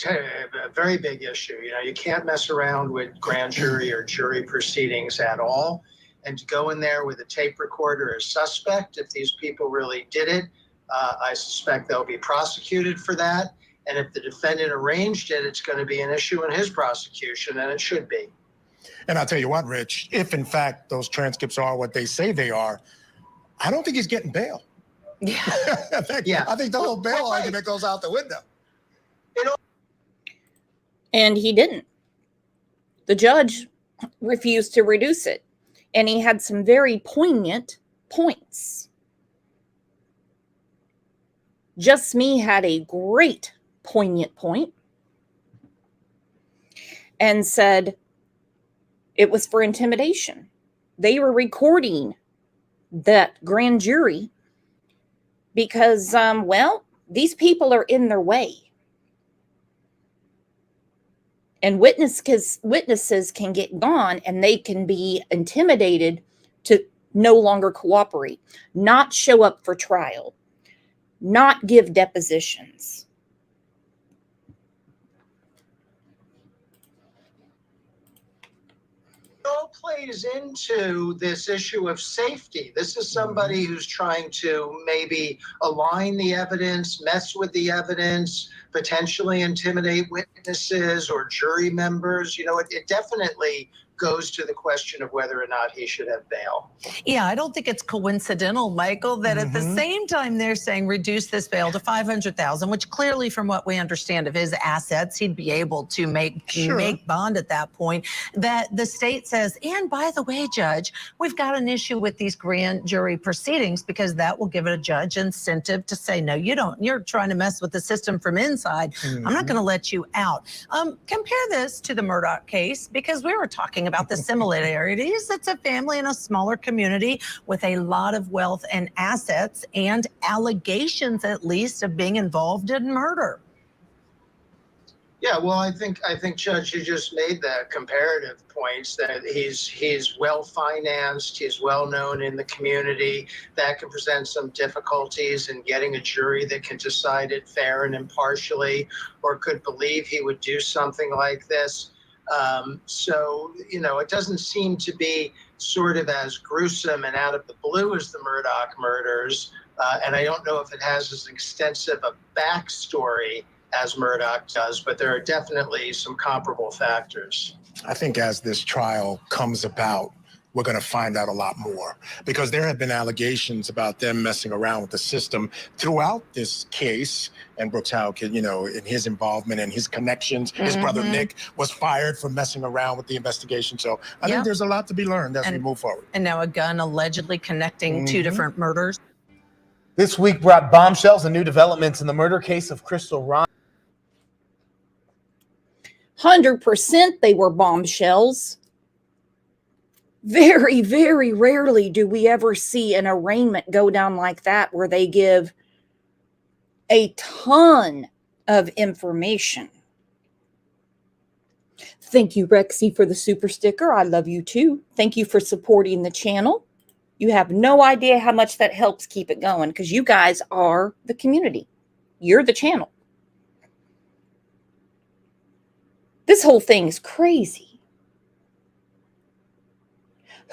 A very big issue. You know, you can't mess around with grand jury or jury proceedings at all. And to go in there with a tape recorder as suspect, if these people really did it, I suspect they'll be prosecuted for that. And if the defendant arranged it, it's going to be an issue in his prosecution, and it should be. And I'll tell you what, Rich, if in fact those transcripts are what they say they are, I don't think he's getting bail. Yeah. I think the whole bail argument goes out the window. And he didn't. The judge refused to reduce it. And he had some very poignant points. Just Me had a great poignant point and said it was for intimidation. They were recording that grand jury because, well, these people are in their way. And witnesses can get gone and they can be intimidated to no longer cooperate, not show up for trial, not give depositions. It all plays into this issue of safety. This is somebody who's trying to maybe align the evidence, mess with the evidence, potentially intimidate witnesses or jury members. You know, it definitely goes to the question of whether or not he should have bail. Yeah, I don't think it's coincidental, Michael, that at the same time they're saying reduce this bail to $500,000, which clearly, from what we understand of his assets, he'd be able to make bond at that point. That the state says, and by the way, Judge, we've got an issue with these grand jury proceedings because that will give a judge incentive to say, no, you don't. You're trying to mess with the system from inside. I'm not going to let you out. Compare this to the Murdaugh case because we were talking about the similarities. It's a family in a smaller community with a lot of wealth and assets and allegations, at least, of being involved in murder. Yeah, well, I think Judge, you just made the comparative points that he's well financed, he's well known in the community. That can present some difficulties in getting a jury that can decide it fair and impartially, or could believe he would do something like this. So, you know, it doesn't seem to be sort of as gruesome and out of the blue as the Murdaugh murders. And I don't know if it has as extensive a backstory as Murdaugh does, but there are definitely some comparable factors. I think as this trial comes about, we're going to find out a lot more because there have been allegations about them messing around with the system throughout this case. And Brooks Houck, you know, in his involvement and his connections, his brother Nick was fired for messing around with the investigation. So I think there's a lot to be learned as we move forward. And now a gun allegedly connecting two different murders. This week brought bombshells and new developments in the murder case of Crystal Rogers. 100% they were bombshells. Very, very rarely do we ever see an arraignment go down like that where they give a ton of information. Thank you, Rexy, for the super sticker. I love you too. Thank you for supporting the channel. You have no idea how much that helps keep it going because you guys are the community. You're the channel. This whole thing is crazy.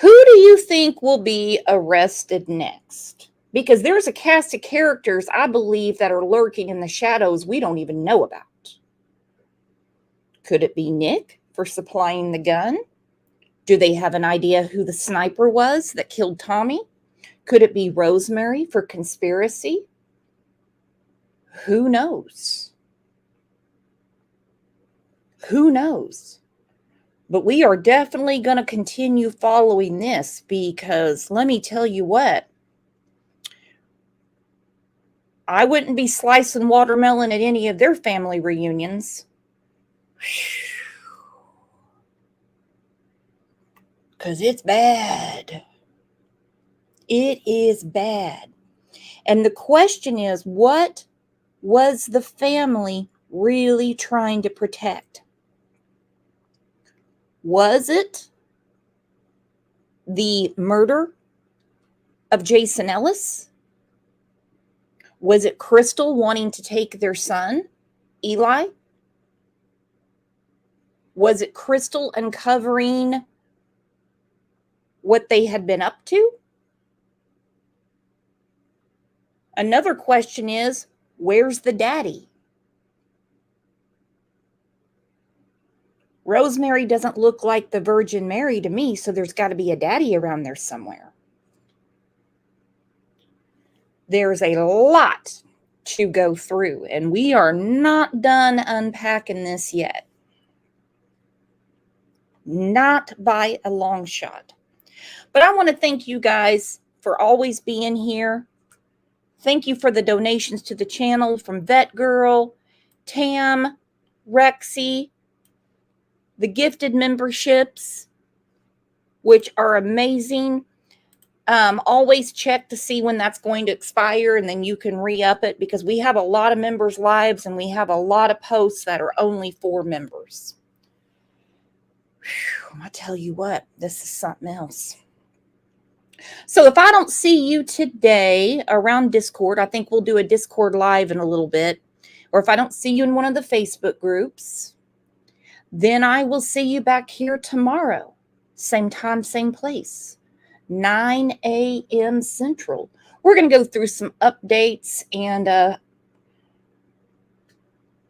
Who do you think will be arrested next? Because there's a cast of characters, I believe, that are lurking in the shadows we don't even know about. Could it be Nick for supplying the gun? Do they have an idea who the sniper was that killed Tommy? Could it be Rosemary for conspiracy? Who knows? Who knows? But we are definitely going to continue following this because let me tell you what. I wouldn't be slicing watermelon at any of their family reunions. Because it's bad. It is bad. And the question is, what was the family really trying to protect? Was it the murder of Jason Ellis? Was it Crystal wanting to take their son, Eli? Was it Crystal uncovering what they had been up to? Another question is, where's the daddy? Rosemary doesn't look like the Virgin Mary to me, so there's got to be a daddy around there somewhere. There's a lot to go through, and we are not done unpacking this yet. Not by a long shot. But I want to thank you guys for always being here. Thank you for the donations to the channel from Vet Girl, Tam, Rexy, the gifted memberships, which are amazing. Always check to see when that's going to expire, and then you can re-up it because we have a lot of members' lives and we have a lot of posts that are only for members. Whew, I tell you what, this is something else. So if I don't see you today around Discord, I think we'll do a Discord live in a little bit. Or if I don't see you in one of the Facebook groups, then I will see you back here tomorrow. Same time, same place. 9 a.m. Central. We're going to go through some updates and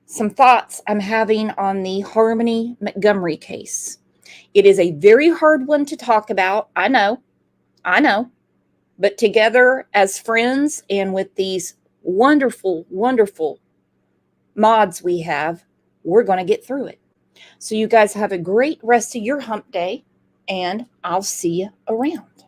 some thoughts I'm having on the Harmony Montgomery case. It is a very hard one to talk about. I know. But together as friends and with these wonderful, wonderful mods we have, we're going to get through it. So you guys have a great rest of your hump day, and I'll see you around.